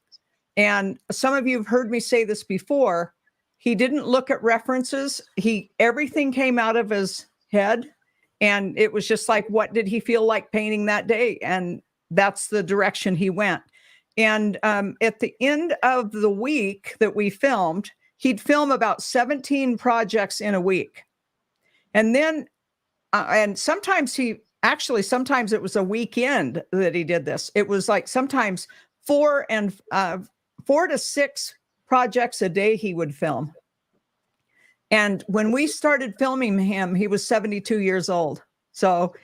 And some of you have heard me say this before. He didn't look at references. Everything came out of his head. And it was just like, what did he feel like painting that day? And that's the direction he went. And at the end of the week that we filmed, he'd film about 17 projects in a week. And then, and sometimes sometimes it was a weekend that he did this. It was like sometimes 4 to 6 projects a day he would film. And when we started filming him, he was 72 years old. So,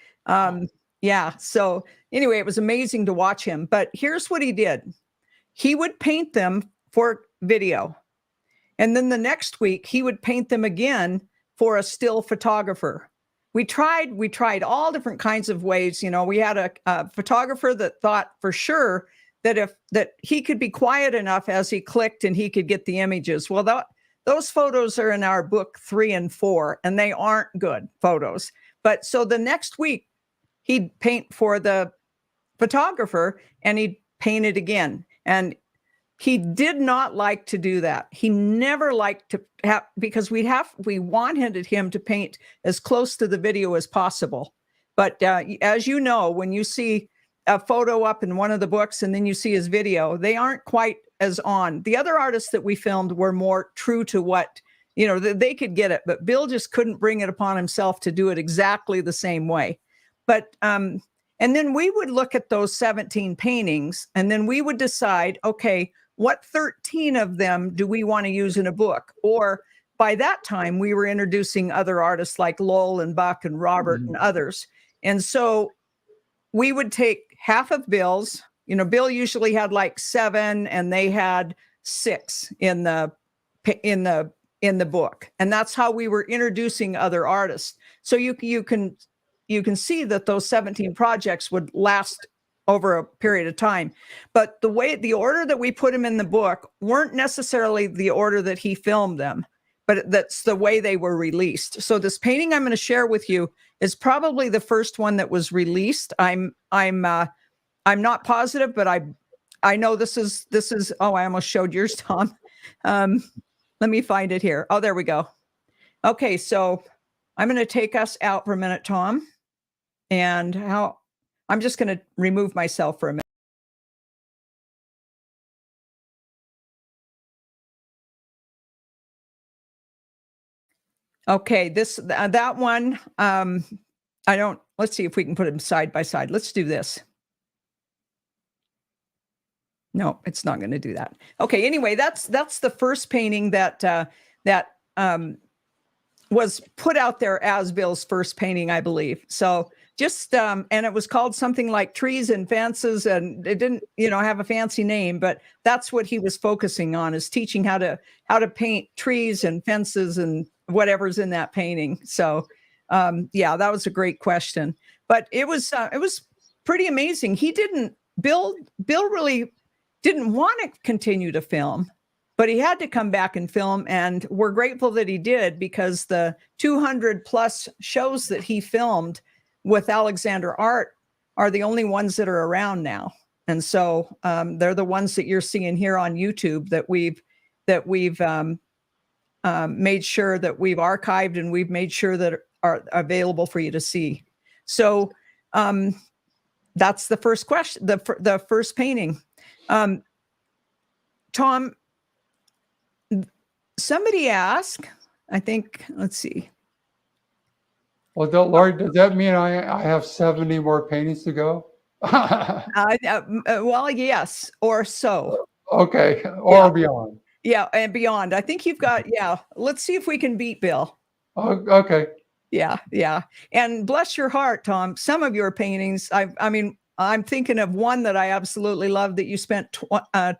yeah. So anyway, it was amazing to watch him. But here's what he did. He would paint them for video. And then the next week, he would paint them again for a still photographer. We tried all different kinds of ways. We had a photographer that thought for sure that he could be quiet enough as he clicked and he could get the images. Well, those photos are in our book 3 and 4, and they aren't good photos. But so the next week, he'd paint for the photographer and he'd paint it again. And he did not like to do that. He never liked to have, because we wanted him to paint as close to the video as possible. But as you know, when you see a photo up in one of the books and then you see his video, they aren't quite as on. The other artists that we filmed were more true to what, they could get it, but Bill just couldn't bring it upon himself to do it exactly the same way. But, and then we would look at those 17 paintings and then we would decide, okay, what 13 of them do we want to use in a book? Or by that time we were introducing other artists like Lowell and Buck and Robert and others. And so we would take half of Bill's, Bill usually had like 7 and they had 6 in the book. And that's how we were introducing other artists. So you can see that those 17 projects would last over a period of time. But the order that we put them in the book weren't necessarily the order that he filmed them, but that's the way they were released. So this painting I'm going to share with you is probably the first one that was released. I'm not positive, but I know this is, oh, I almost showed yours, Tom. Let me find it here. Oh, there we go. Okay. So I'm going to take us out for a minute, Tom, and I'm just going to remove myself for a minute. Okay. That one, let's see if we can put them side by side. Let's do this. No, it's not going to do that. Okay. Anyway, that's the first painting that was put out there as Bill's first painting, I believe. So just, and it was called something like Trees and Fences, and it didn't, have a fancy name, but that's what he was focusing on, is teaching how to paint trees and fences and whatever's in that painting. So, yeah, that was a great question, but it was pretty amazing. Bill really didn't want to continue to film, but he had to come back and film, and we're grateful that he did, because the 200 plus shows that he filmed with Alexander Art are the only ones that are around now. And so they're the ones that you're seeing here on YouTube that we've made sure that we've archived, and we've made sure that are available for you to see. So that's the first question, the first painting. Tom, somebody asked, I think, let's see. Well, Lori, does that mean I have 70 more paintings to go? Well, yes, or so. Okay, or beyond. Yeah, and beyond. I think you've got, let's see if we can beat Bill. Oh, okay. Yeah. And bless your heart, Tom, some of your paintings, I mean, I'm thinking of one that I absolutely love that you spent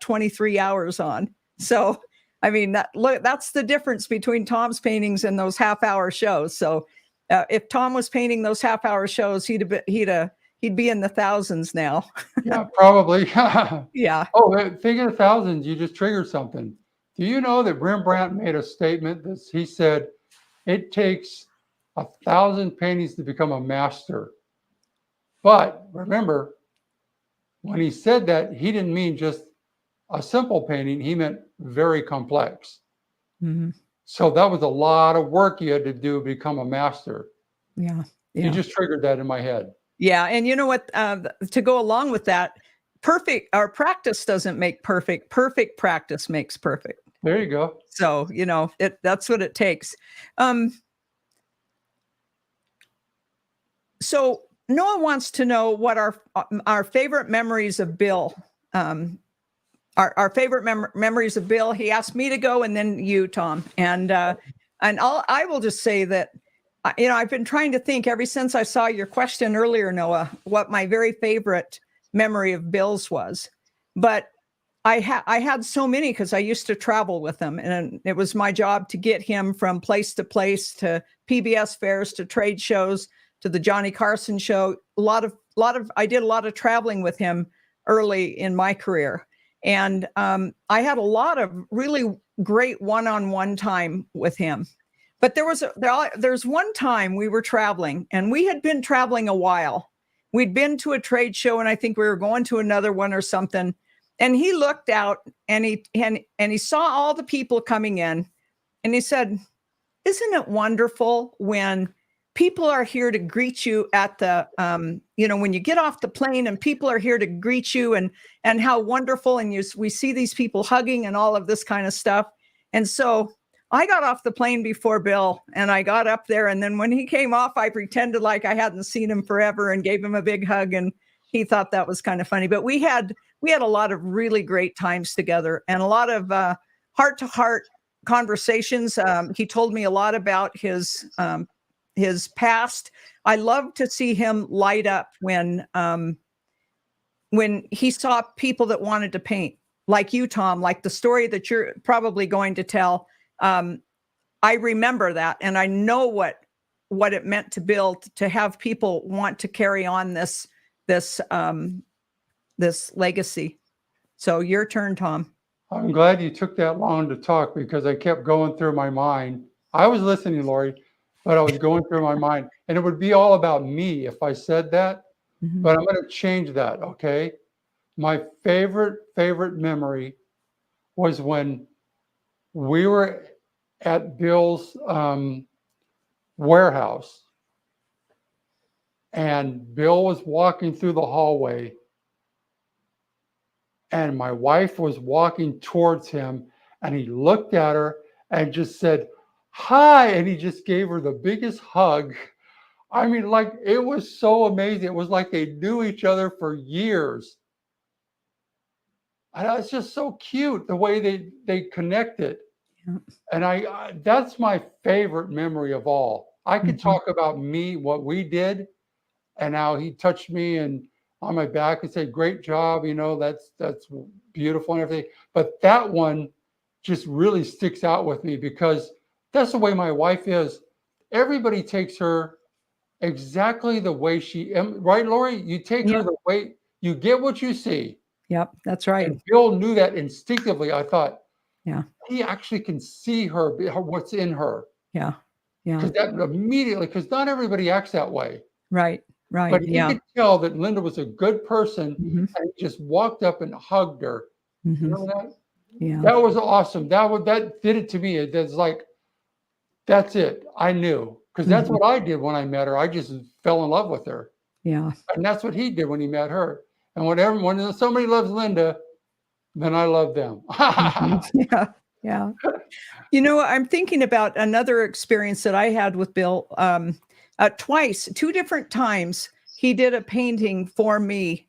23 hours on. So, I mean, that's the difference between Tom's paintings and those half-hour shows. So, if Tom was painting those half-hour shows, he'd be in the thousands now. Yeah, probably. Yeah. Oh, thinking of thousands, you just triggered something. Do you know that Rembrandt made a statement that he said it takes 1,000 paintings to become a master? But remember, when he said that, he didn't mean just a simple painting. He meant very complex. Mm-hmm. So that was a lot of work you had to do to become a master. Yeah. You just triggered that in my head. Yeah. And you know what, to go along with that, practice doesn't make perfect. Perfect practice makes perfect. There you go. So, that's what it takes. So Noah wants to know what our favorite memories of Bill, our favorite memories of Bill. He asked me to go, and then you, Tom. And I will just say that, I've been trying to think ever since I saw your question earlier, Noah, what my very favorite memory of Bill's was. But I had so many, because I used to travel with him, and it was my job to get him from place to place, to PBS fairs, to trade shows, to the Johnny Carson show. I did a lot of traveling with him early in my career. And I had a lot of really great one-on-one time with him. But there's one time we were traveling, and we had been traveling a while. We'd been to a trade show, and I think we were going to another one or something. And he looked out, and he saw all the people coming in, and he said, "Isn't it wonderful when people are here to greet you at the, when you get off the plane and people are here to greet you, and how wonderful, and we see these people hugging and all of this kind of stuff." And so I got off the plane before Bill, and I got up there, and then when he came off, I pretended like I hadn't seen him forever and gave him a big hug, and he thought that was kind of funny. But we had a lot of really great times together, and a lot of heart-to-heart conversations. He told me a lot about his past. I love to see him light up when he saw people that wanted to paint, like you, Tom, like the story that you're probably going to tell. I remember that, and I know what it meant to Bill to have people want to carry on this legacy. So your turn, Tom. I'm glad you took that long to talk, because I kept going through my mind. I was listening, Lori, but I was going through my mind, and it would be all about me if I said that. Mm-hmm. But I'm going to change that. Okay. My favorite memory was when we were at Bill's warehouse, and Bill was walking through the hallway, and my wife was walking towards him, and he looked at her and just said, "Hi," and he just gave her the biggest hug. I mean, like, it was so amazing. It was like they knew each other for years. And it's just so cute the way they connected. Yeah. And that's my favorite memory of all. I could talk about me, what we did, and how he touched me and on my back and said, "Great job, that's beautiful," and everything. But that one just really sticks out with me, because that's the way my wife is. Everybody takes her exactly the way she is. Right, Lori? You take her the way you get what you see. Yep, that's right. And Bill knew that instinctively. I thought, Yeah. he actually can see what's in her. Yeah. Yeah. Because that immediately, because not everybody acts that way. Right. Right. But he Yeah. could tell that Linda was a good person, Hmm. and he just walked up and hugged her. Hmm. Remember that? Yeah. That was awesome. That did it to me. It's like, that's it. I knew. Because that's Hmm. what I did when I met her. I just fell in love with her. Yeah. And that's what he did when he met her. And when somebody loves Linda, then I love them. Mhm. Yeah. Yeah. You know, I'm thinking about another experience that I had with Bill. Twice, two different times, he did a painting for me.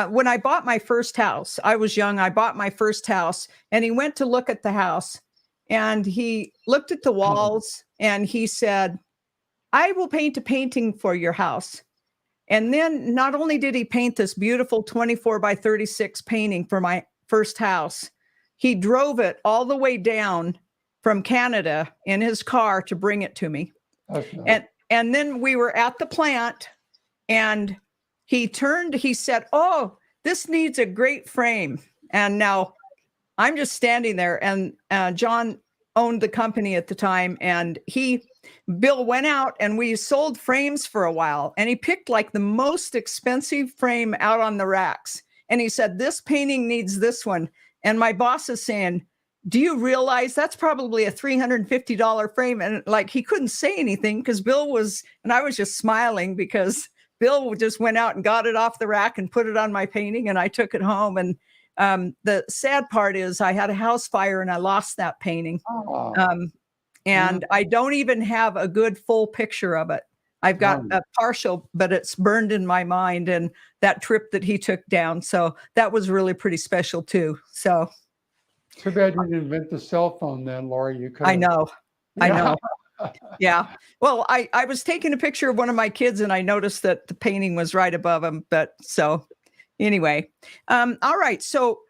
When I bought my first house, I was young. I bought my first house, and he went to look at the house, and he looked at the walls, and he said, "I will paint a painting for your house." And then not only did he paint this beautiful 24 by 36 painting for my first house, he drove it all the way down from Canada in his car to bring it to me. That's nice. And then we were at the plant, and he said, "Oh, this needs a great frame." And now I'm just standing there, and John owned the company at the time, and Bill went out and we sold frames for a while, and he picked like the most expensive frame out on the racks. And he said, "This painting needs this one." And my boss is saying, "Do you realize that's probably a $350 frame?" And like, he couldn't say anything because and I was just smiling because Bill just went out and got it off the rack and put it on my painting, and I took it home. And the sad part is I had a house fire and I lost that painting. Oh, And I don't even have a good full picture of it. I've got a partial, but it's burned in my mind, and that trip that he took down. So that was really pretty special too. So too bad you didn't invent the cell phone then, Lori. You could I have. know. I Yeah. know. Yeah. Well, I was taking a picture of one of my kids, and I noticed that the painting was right above him. But so anyway, all right. So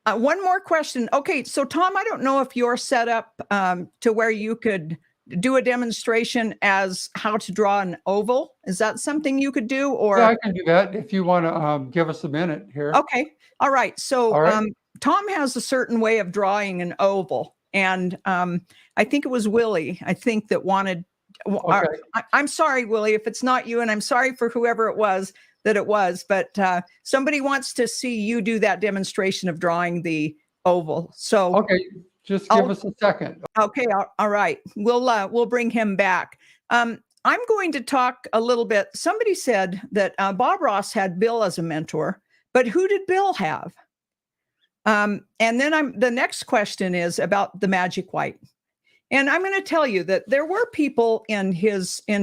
one more question. Okay, so Tom, I don't know if you're set up to where you could do a demonstration as how to draw an oval. Is that something you could do? Or Yeah, I can do that if you want to give us a minute here. okay, all right. So All right. Tom has a certain way of drawing an oval, and I think it was Willie. I think that wanted. Okay. I'm sorry, Willie, if it's not you, and I'm sorry for whoever it was that it was, but somebody wants to see you do that demonstration of drawing the oval. So Okay, just give us a second. okay, all right, we'll bring him back. I'm going to talk a little bit. Somebody said that Bob Ross had Bill as a mentor, but who did Bill have? And then the next question is about the magic white. And I'm going to tell you that there were people in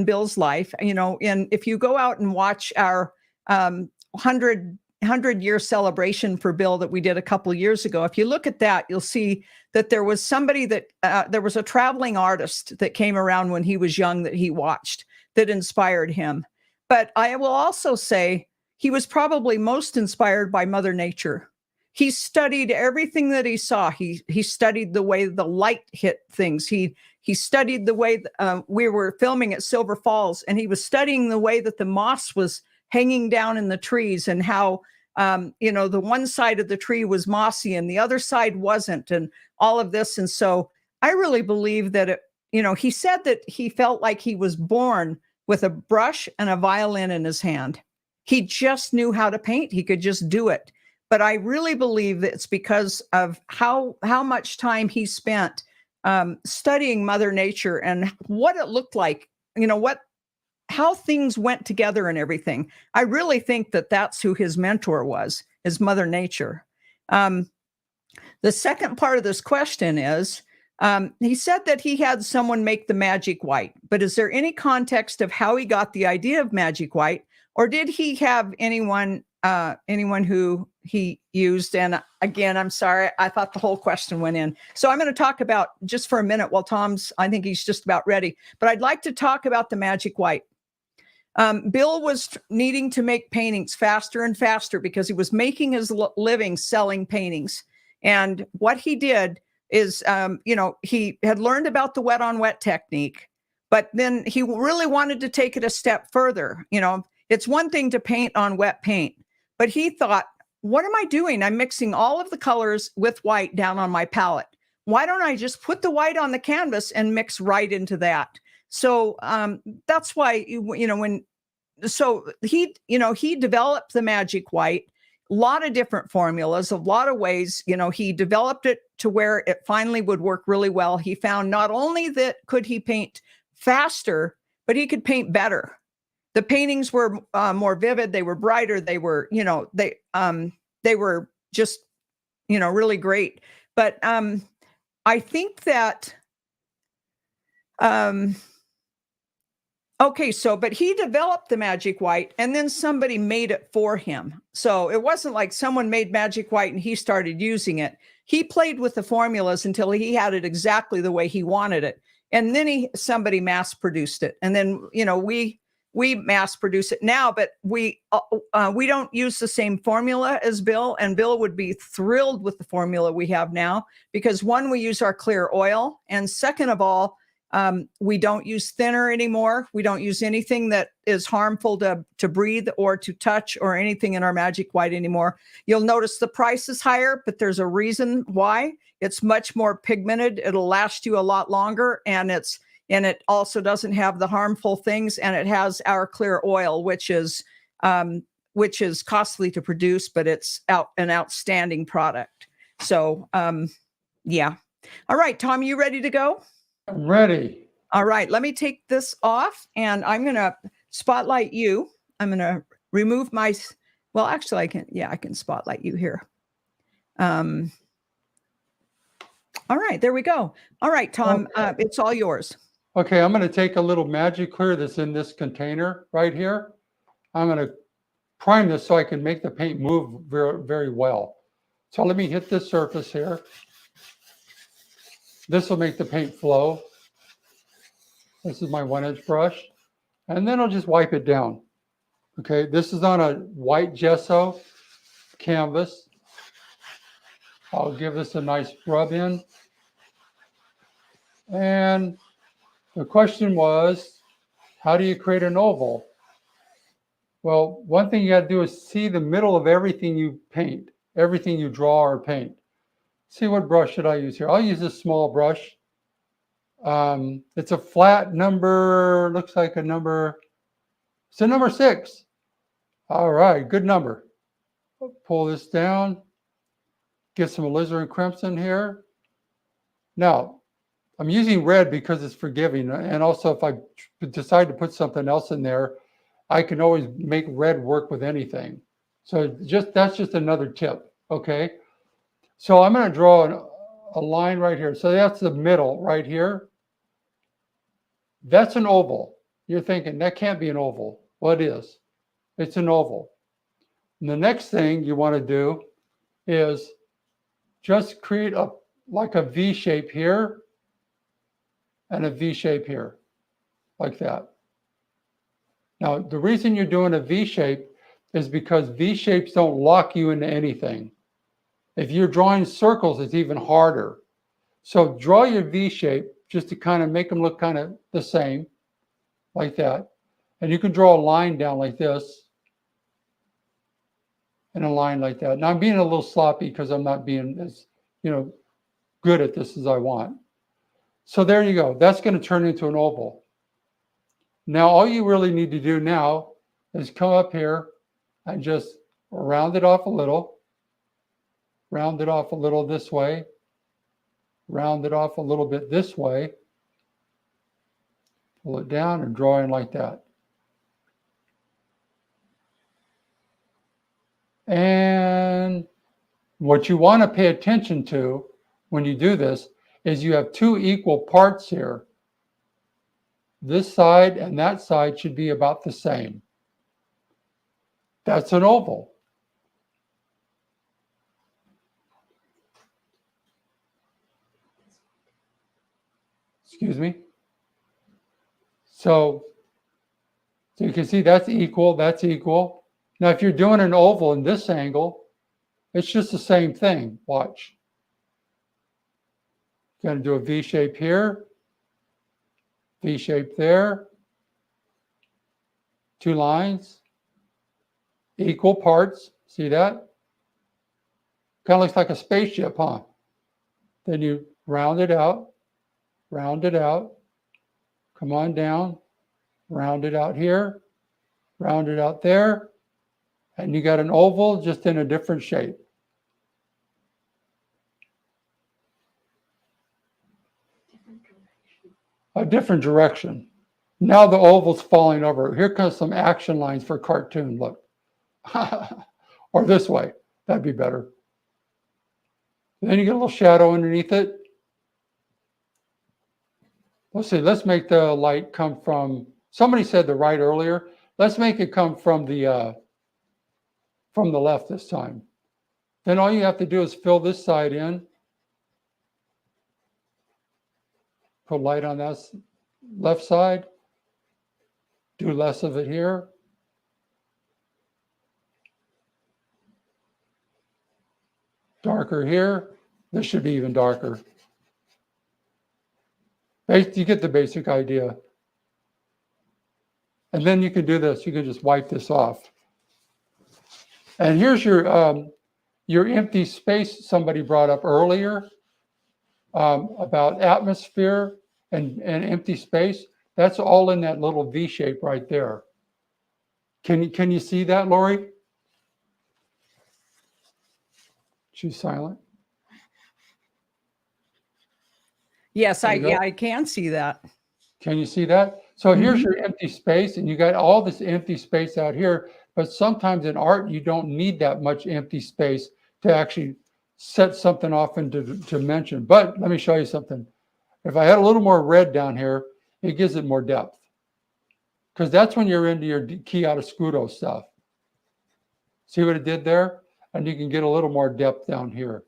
Bill's life, if you go out and watch our 100-year celebration for Bill that we did a couple of years ago, if you look at that, you'll see that there was somebody there was a traveling artist that came around when he was young that he watched that inspired him. But I will also say he was probably most inspired by Mother Nature. He studied everything that he saw. He studied the way the light hit things. He studied the way we were filming at Silver Falls, and he was studying the way that the moss was hanging down in the trees, and how the one side of the tree was mossy and the other side wasn't, and all of this. And so I really believe that he said that he felt like he was born with a brush and a violin in his hand. He just knew how to paint. He could just do it. But I really believe that it's because of how much time he spent studying Mother Nature and what it looked like, how things went together and everything. I really think that that's who his mentor was, is Mother Nature. The second part of this question is, he said that he had someone make the magic white, but is there any context of how he got the idea of magic white, or did he have anyone who he used? And again, I'm sorry, I thought the whole question went in. So I'm going to talk about just for a minute while I think he's just about ready, but I'd like to talk about the magic white. Bill was needing to make paintings faster and faster because he was making his living selling paintings. And what he did is, he had learned about the wet on wet technique, but then he really wanted to take it a step further. It's one thing to paint on wet paint, but he thought, what am I doing? I'm mixing all of the colors with white down on my palette. why don't I just put the white on the canvas and mix right into that? So that's why, he developed the magic white, a lot of different formulas, a lot of ways. He developed it to where it finally would work really well. He found not only that could he paint faster, but he could paint better. The paintings were more vivid. They were brighter. They were, they were just, really great. But I think that, okay, but he developed the magic white and then somebody made it for him. So it wasn't like someone made magic white and he started using it. He played with the formulas until he had it exactly the way he wanted it. And then somebody mass produced it. And then, we mass produce it now, but we don't use the same formula as Bill, and Bill would be thrilled with the formula we have now, because one, we use our clear oil, and second of all, we don't use thinner anymore. We don't use anything that is harmful to breathe or to touch or anything in our magic white anymore. You'll notice the price is higher, but there's a reason why. It's much more pigmented. It'll last you a lot longer, and it also doesn't have the harmful things, and it has our clear oil, which is costly to produce, but it's an outstanding product. So, yeah. All right, Tom, you ready to go? I'm ready. All right, let me take this off, and I'm going to spotlight you. I'm going to remove well, actually, I can spotlight you here. All right, there we go. All right, Tom, Okay. it's all yours. Okay, I'm going to take a little magic clear that's in this container right here. I'm going to prime this so I can make the paint move very, very well. So let me hit this surface here. This will make the paint flow. This is my 1-inch brush. And then I'll just wipe it down. Okay, this is on a white gesso canvas. I'll give this a nice rub in. And the question was, how do you create an oval? Well, one thing you got to do is see the middle of everything you paint, everything you draw or paint. See, what brush should I use here? I'll use this small brush. It's a flat number, looks like a number. It's a number 6. All right, good number. Pull this down. Get some alizarin crimson here. Now, I'm using red because it's forgiving. And also, if I decide to put something else in there, I can always make red work with anything. So that's just another tip, okay? So I'm going to draw a line right here. So that's the middle right here. That's an oval. You're thinking, that can't be an oval. Well, it is. It's an oval. And the next thing you want to do is just create like a V shape here and a V shape here, like that. Now, the reason you're doing a V shape is because V shapes don't lock you into anything. If you're drawing circles, it's even harder. So draw your V shape just to kind of make them look kind of the same, like that. And you can draw a line down like this and a line like that. Now I'm being a little sloppy because I'm not being as, good at this as I want. So there you go. That's going to turn into an oval. Now, all you really need to do now is come up here and just round it off a little. Round it off a little this way. Round it off a little bit this way. Pull it down and draw in like that. And what you want to pay attention to when you do this is you have 2 equal parts here. This side and that side should be about the same. That's an oval. Excuse me. So you can see that's equal, that's equal. Now, if you're doing an oval in this angle, it's just the same thing. Watch. Going to do a V shape here, V shape there, 2 lines, equal parts. See that? Kind of looks like a spaceship, huh? Then you round it out, round it out, come on down, round it out here, round it out there, and you got an oval just in a different shape. A different direction. Now the oval's falling over. Here comes some action lines for cartoon, look. Or this way, that'd be better. Then you get a little shadow underneath it. Let's see, let's make the light come from, somebody said the right earlier. Let's make it come from the left this time. Then all you have to do is fill this side in. Put light on that left side. Do less of it here. Darker here. This should be even darker. You get the basic idea. And then you can do this. You can just wipe this off. And here's your empty space somebody brought up earlier about atmosphere and empty space. That's all in that little V shape right there. Can you see that, Lori? She's silent. Yes, I can see that. Can you see that? So here's your empty space, and you got all this empty space out here. But sometimes in art, you don't need that much empty space to actually set something off into dimension. But let me show you something. If I had a little more red down here, it gives it more depth. Because that's when you're into your chiaroscuro stuff. See what it did there? And you can get a little more depth down here.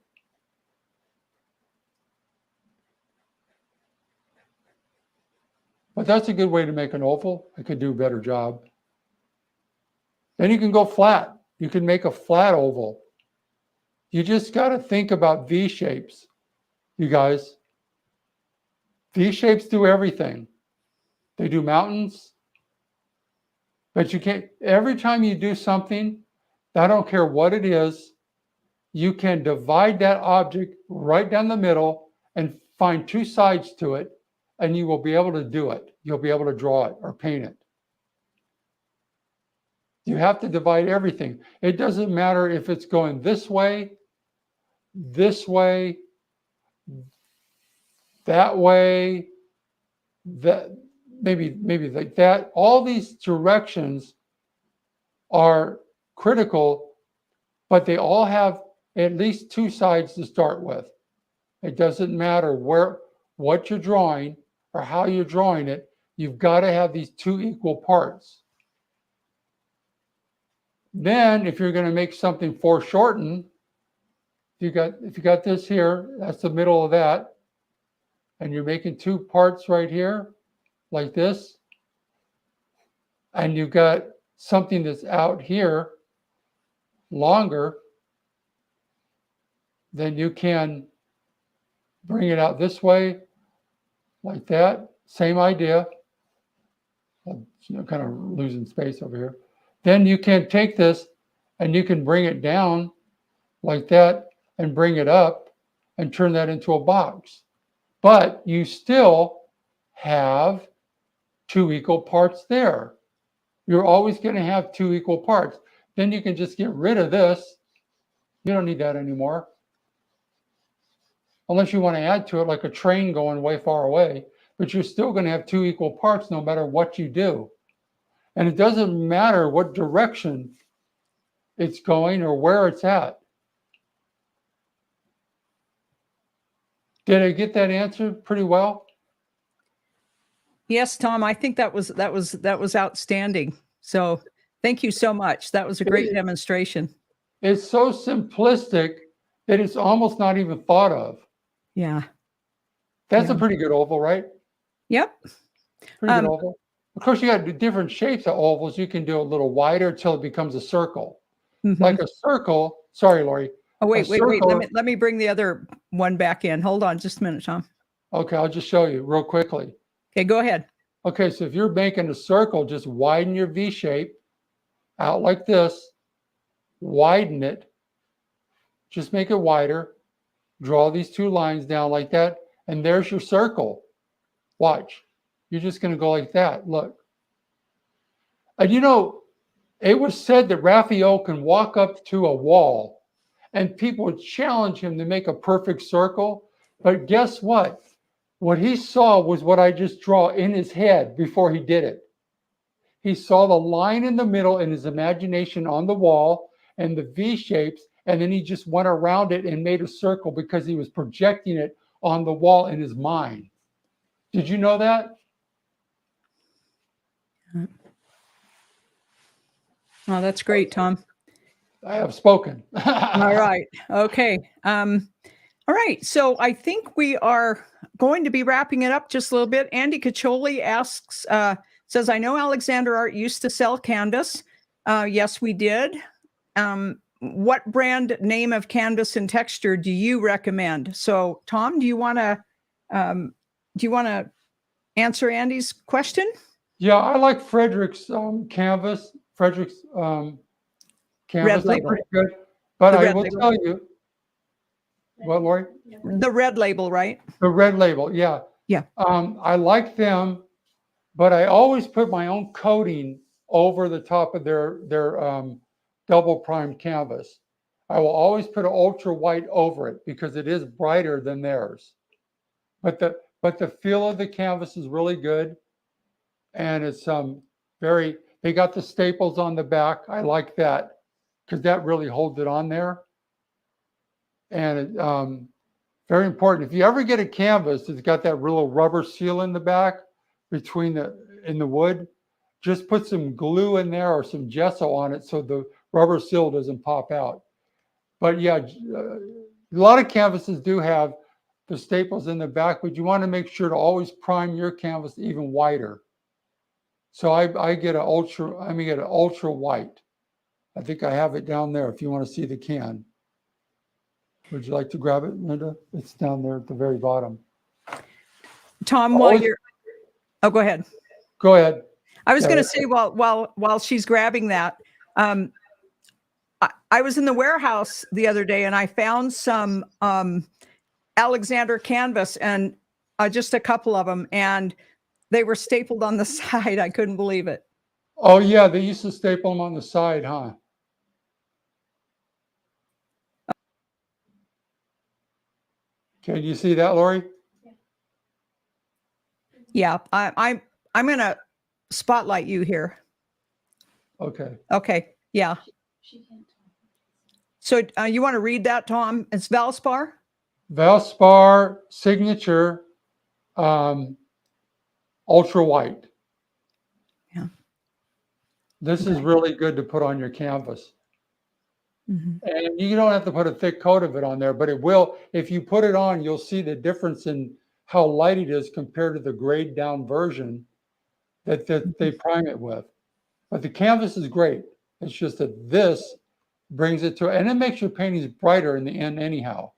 But that's a good way to make an oval. I could do a better job. Then you can go flat. You can make a flat oval. You just got to think about V shapes, you guys. V shapes do everything. They do mountains. But you can't, every time you do something, I don't care what it is, you can divide that object right down the middle and find two sides to it, and you will be able to do it. You'll be able to draw it or paint it. You have to divide everything. It doesn't matter if it's going this way, that way, that maybe like that. All these directions are critical, but they all have at least two sides to start with. It doesn't matter what you're drawing or how you're drawing it. You've got to have these two equal parts. Then if you're going to make something foreshortened, if you got this here, that's the middle of that, and you're making two parts right here like this, and you've got something that's out here longer, then you can bring it out this way like that. Same idea. I'm kind of losing space over here. Then you can take this and you can bring it down like that and bring it up and turn that into a box. But you still have two equal parts there. You're always going to have two equal parts. Then you can just get rid of this. You don't need that anymore. Unless you want to add to it like a train going way far away. But you're still going to have two equal parts no matter what you do. And it doesn't matter what direction it's going or where it's at. Did I get that answer pretty well? Yes, Tom, I think that was outstanding. So thank you so much. That was a great demonstration. It's so simplistic that it's almost not even thought of. Yeah. That's a pretty good oval, right? Yep. Pretty good oval. Of course, you got different shapes of ovals. You can do a little wider until it becomes a circle. Like a circle. Sorry, Lori. Oh, wait. Let me bring the other one back in. Hold on just a minute, Tom. Okay, I'll just show you real quickly. Okay, go ahead. Okay, so if you're making a circle, just widen your V shape out like this. Widen it. Just make it wider. Draw these two lines down like that. and there's your circle. Watch. You're just going to go like that. Look. And you know, it was said that Raphael can walk up to a wall and people would challenge him to make a perfect circle. But guess what? What he saw was what I just draw in his head before he did it. He saw the line in the middle in his imagination on the wall and the V shapes, and then he just went around it and made a circle because he was projecting it on the wall in his mind. Did you know that? Oh, that's great, Tom. I have spoken. All right. Okay. All right. So I think we are going to be wrapping it up just a little bit. Andy Caccioli asks, says, I know Alexander Art used to sell canvas. Yes, we did. What brand name of canvas and texture do you recommend? So Tom, do you want to answer Andy's question? Yeah, I like Frederick's canvas. Frederick's canvas. They're pretty good. But I will tell you, what, Lori? The red label, right? The red label, yeah. Yeah. I like them, but I always put my own coating over the top of their double primed canvas. I will always put an ultra white over it because it is brighter than theirs. But the feel of the canvas is really good, and it's very. They got the staples on the back. I like that because that really holds it on there. And very important. If you ever get a canvas that's got that little rubber seal in the back in the wood, just put some glue in there or some gesso on it so the rubber seal doesn't pop out. But yeah, a lot of canvases do have the staples in the back, but you want to make sure to always prime your canvas even whiter. So I get an ultra white. I think I have it down there if you want to see the can. Would you like to grab it, Linda? It's down there at the very bottom. Tom, while you're, oh, go ahead. Go ahead. I was going to say, while she's grabbing that, I was in the warehouse the other day and I found some Alexander canvas and just a couple of them, and they were stapled on the side. I couldn't believe it. Oh yeah, they used to staple them on the side, huh? Can you see that, Lori? Yeah, I'm going to spotlight you here. Okay. Okay. Yeah. So you want to read that, Tom? It's Valspar. Valspar signature, ultra white. Yeah. This is really good to put on your canvas. Mm-hmm. And you don't have to put a thick coat of it on there, but it will. If you put it on, you'll see the difference in how light it is compared to the grayed down version that they prime it with. But the canvas is great. It's just that this brings it to, and it makes your paintings brighter in the end anyhow,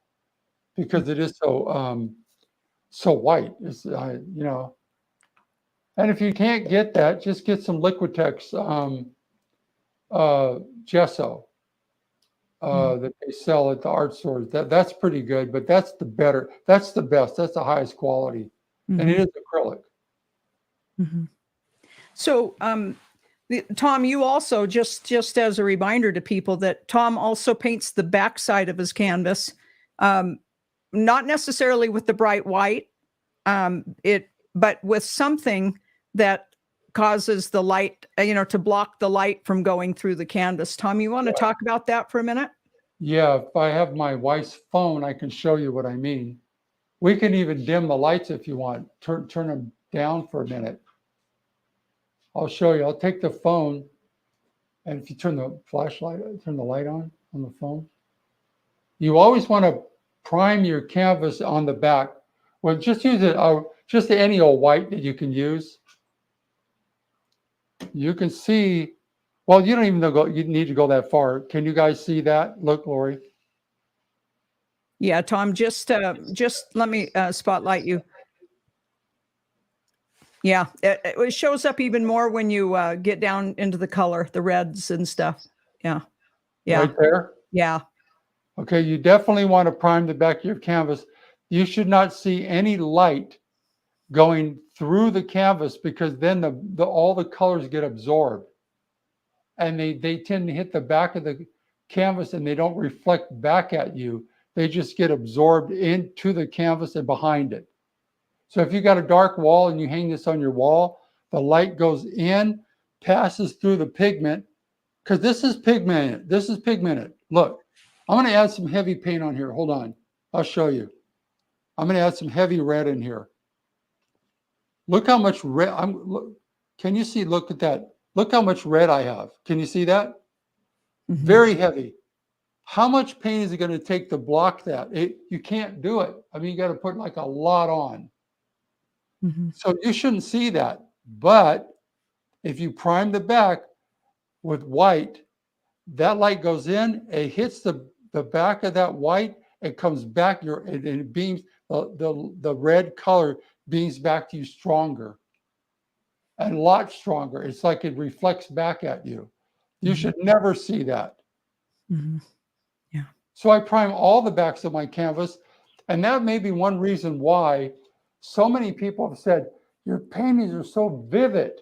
because it is so white. It's you know. And if you can't get that, just get some Liquitex gesso that they sell at the art stores. That's pretty good, but that's the best. That's the highest quality, and it is acrylic. Mm-hmm. So, Tom, you also, just as a reminder to people, that Tom also paints the backside of his canvas, not necessarily with the bright white, but with something that causes the light, to block the light from going through the canvas. Tom, you want to talk about that for a minute? Yeah, if I have my wife's phone, I can show you what I mean. We can even dim the lights if you want. Turn them down for a minute. I'll show you. I'll take the phone, and if you turn the light on the phone, you always want to prime your canvas on the back. Well, just use it, just any old white that you can use. You can see, well, you don't even you need to go that far. Can you guys see that? Look, Lori. Yeah, Tom, just let me spotlight you. Yeah, it shows up even more when you get down into the color, the reds and stuff. Yeah. Yeah. Right there? Yeah. Okay, you definitely want to prime the back of your canvas. You should not see any light going through the canvas, because then all the colors get absorbed, and they tend to hit the back of the canvas and they don't reflect back at you. They just get absorbed into the canvas and behind it. So if you got a dark wall and you hang this on your wall, the light goes in, passes through the pigment, because this is pigmented. This is pigmented. Look, I'm going to add some heavy paint on here. Hold on. I'll show you. I'm going to add some heavy red in here. Look how much red. Can you see? Look at that. Look how much red I have. Can you see that? Mm-hmm. Very heavy. How much paint is it going to take to block that? You can't do it. I mean, you got to put like a lot on. Mm-hmm. So you shouldn't see that. But if you prime the back with white, that light goes in, it hits the back of that white, it comes back, and it beams, the red color beams back to you stronger, and a lot stronger. It's like it reflects back at you. You Mm-hmm. should never see that. Mm-hmm. Yeah. So I prime all the backs of my canvas, and that may be one reason why so many people have said, your paintings are so vivid,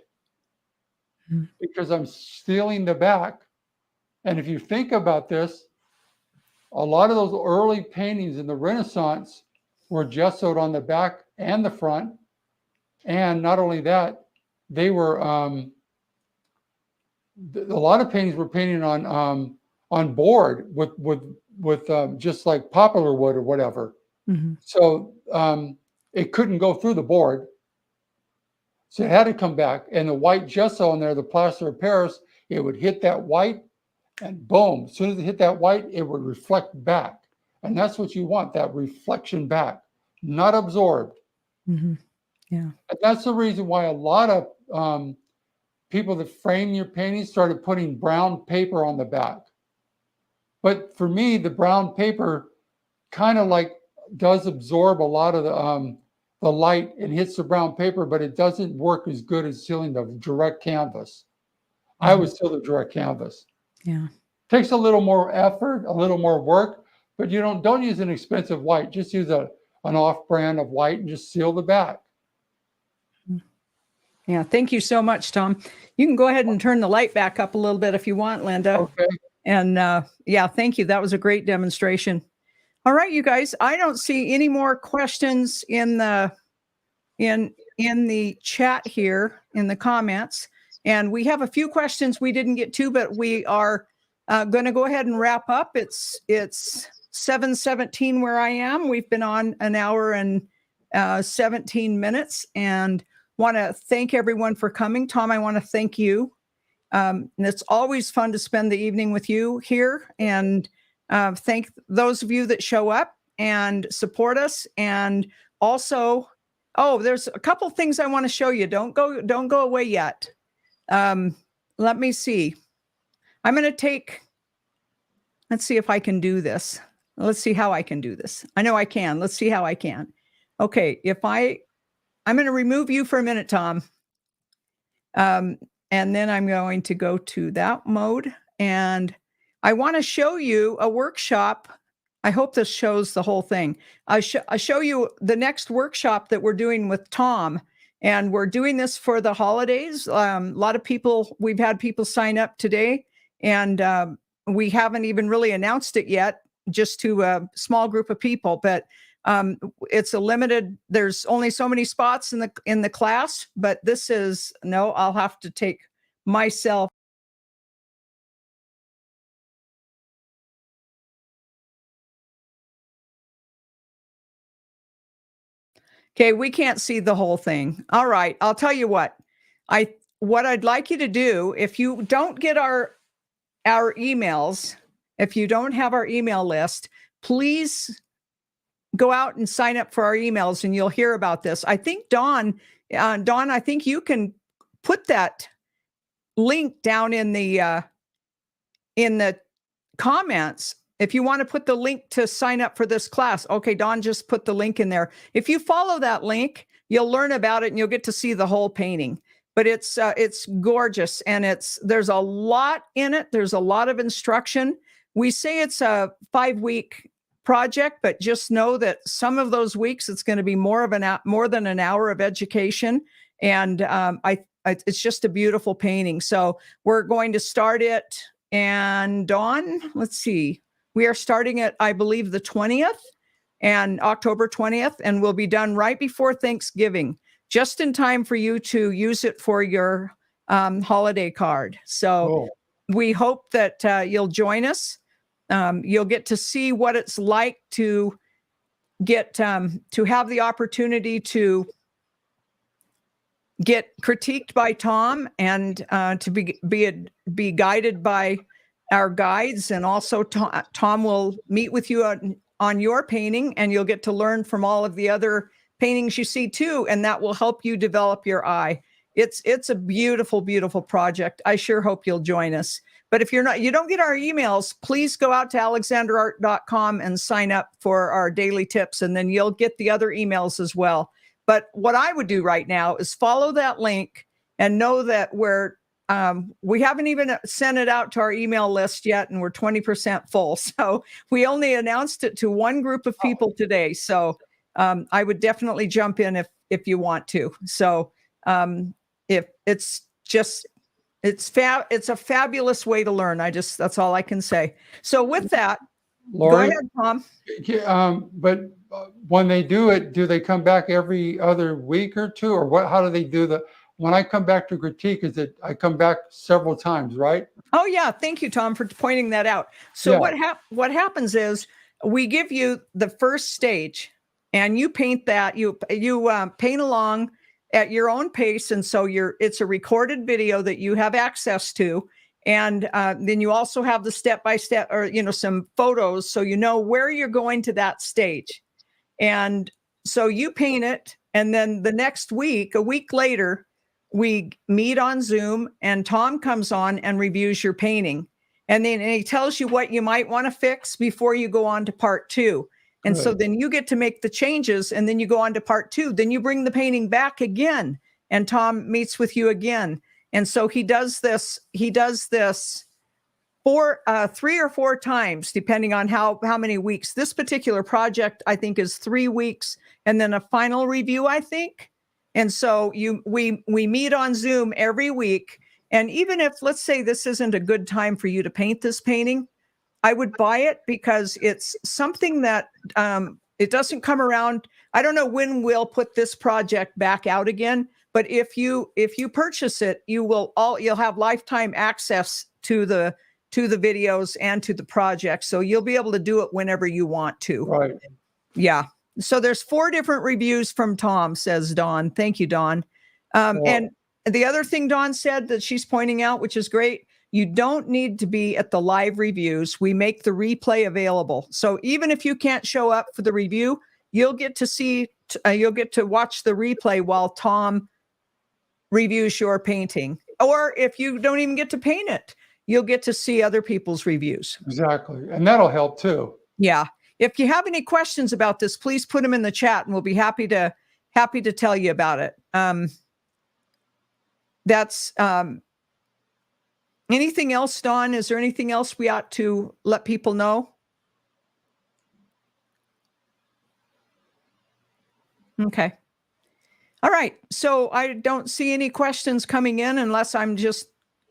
Mm-hmm. because I'm stealing the back. And if you think about this, a lot of those early paintings in the Renaissance were gessoed on the back and the front. And not only that, they were, a lot of paintings were painted on board with just like poplar wood or whatever. Mm-hmm. So it couldn't go through the board. So it had to come back. And the white gesso on there, the plaster of Paris, it would hit that white, and boom, as soon as it hit that white, it would reflect back. And that's what you want, that reflection back, not absorbed. Mm-hmm. Yeah. And that's the reason why a lot of people that frame your paintings started putting brown paper on the back. But for me, the brown paper kind of like does absorb a lot of the light and hits the brown paper, but it doesn't work as good as sealing the direct canvas. Mm-hmm. I would seal the direct canvas. Yeah. Takes a little more effort, a little more work, but you don't use an expensive white. Just use an off brand of white and just seal the back. Yeah. Thank you so much, Tom. You can go ahead and turn the light back up a little bit if you want, Linda. Okay. And yeah, thank you. That was a great demonstration. All right, you guys, I don't see any more questions in the chat here in the comments. And we have a few questions we didn't get to, but we are going to go ahead and wrap up. It's 7:17 where I am. We've been on an hour and 17 minutes, and want to thank everyone for coming. Tom, I want to thank you. And it's always fun to spend the evening with you here, and thank those of you that show up and support us. And also, there's a couple things I want to show you. Don't go away yet. Let me see. I'm going to let's see if I can do this. Let's see how I can do this. I know I can. Let's see how I can. Okay. I'm going to remove you for a minute, Tom. And then I'm going to go to that mode, and I want to show you a workshop. I hope this shows the whole thing. I show you the next workshop that we're doing with Tom, and we're doing this for the holidays. A lot of people, we've had people sign up today, and we haven't even really announced it yet, just to a small group of people, but it's a limited, there's only so many spots in the class, but I'll have to take myself. Okay, we can't see the whole thing. All right, I'll tell you what I'd like you to do, if you don't get our emails, if you don't have our email list, please go out and sign up for our emails, and you'll hear about this. I think Dawn, I think you can put that link down in the comments. If you want to put the link to sign up for this class, okay, Dawn just put the link in there. If you follow that link, you'll learn about it and you'll get to see the whole painting. But it's gorgeous, and there's a lot in it. There's a lot of instruction. We say it's a 5-week project, but just know that some of those weeks it's going to be more than an hour of education, and it's just a beautiful painting. So we're going to start it, and Dawn, let's see, we are starting it, I believe, the 20th, and October 20th, and we'll be done right before Thanksgiving, just in time for you to use it for your holiday card. So Cool. we hope that you'll join us. You'll get to see what it's like to get to have the opportunity to get critiqued by Tom, and to be guided by our guides, and also Tom will meet with you on your painting, and you'll get to learn from all of the other paintings you see too, and that will help you develop your eye. It's a beautiful, beautiful project. I sure hope you'll join us. But if you don't get our emails, please go out to alexanderart.com and sign up for our daily tips, and then you'll get the other emails as well. But what I would do right now is follow that link and know that we haven't even sent it out to our email list yet, and we're 20% full. So we only announced it to one group of people today. So I would definitely jump in if you want to. So if it's a fabulous way to learn. That's all I can say. So with that, Lori, go ahead, Tom. But when they do it, do they come back every other week or two, or what? How do they do when I come back to critique? Is it I come back several times, right? Oh yeah, thank you, Tom, for pointing that out. So Yeah. what happens is we give you the first stage, and you paint that. You paint along at your own pace, and so it's a recorded video that you have access to, and then you also have the step-by-step, or some photos, so you know where you're going to that stage. And so you paint it, and then the next week, a week later, we meet on Zoom, and Tom comes on and reviews your painting, and he tells you what you might want to fix before you go on to part 2. And so then you get to make the changes, and then you go on to part 2. Then you bring the painting back again, and Tom meets with you again. And so he does this 3 or 4 times, depending on how many weeks. This particular project, I think, is 3 weeks, and then a final review, I think. And so we meet on Zoom every week. And even if, let's say, this isn't a good time for you to paint this painting, I would buy it, because it's something that it doesn't come around. I don't know when we'll put this project back out again, but if you purchase it, you'll have lifetime access to the videos and to the project. So you'll be able to do it whenever you want to. Right. Yeah. So there's 4 different reviews from Tom, says Dawn. Thank you, Dawn. And the other thing Dawn said that she's pointing out, which is great, you don't need to be at the live reviews. We make the replay available. So even if you can't show up for the review, you'll get to watch the replay while Tom reviews your painting. Or if you don't even get to paint it, you'll get to see other people's reviews. Exactly. And that'll help too. Yeah. If you have any questions about this, please put them in the chat, and we'll be happy to tell you about it. That's anything else, Dawn? Is there anything else we ought to let people know? Okay. All right. So I don't see any questions coming in, unless I'm just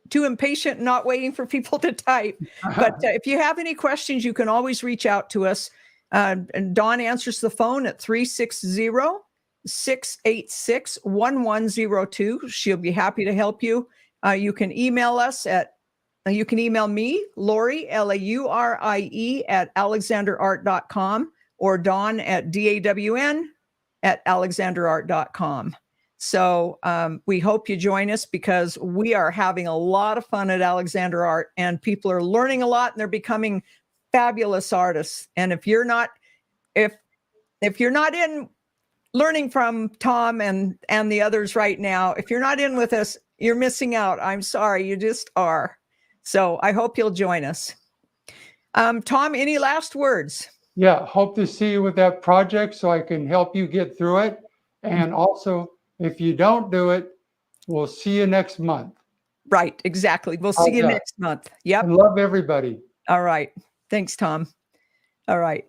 too impatient and not waiting for people to type. But if you have any questions, you can always reach out to us. And Dawn answers the phone at 360-686-1102. She'll be happy to help you. You can email us you can email me, Lori, Laurie, at alexanderart.com, or Dawn at DAWN@alexanderart.com. So we hope you join us, because we are having a lot of fun at Alexander Art, and people are learning a lot, and they're becoming fabulous artists. And if you're not in learning from Tom and the others right now, if you're not in with us, you're missing out. I'm sorry, you just are. So I hope you'll join us. Tom, any last words? Yeah, hope to see you with that project so I can help you get through it. And also, if you don't do it, we'll see you next month. Right, exactly. We'll see you next month. Yep. I love everybody. All right. Thanks, Tom. All right.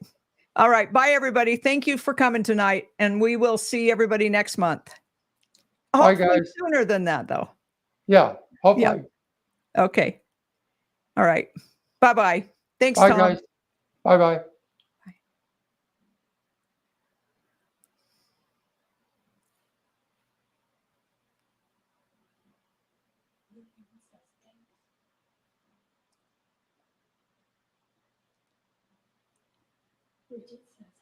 All right. Bye, everybody. Thank you for coming tonight. And we will see everybody next month. Bye, Hopefully guys. sooner than that, though. Yeah, Yeah. hopefully. Okay. All right. Bye-bye. Thanks, Bye, Tom. guys. Bye-bye. Bridget says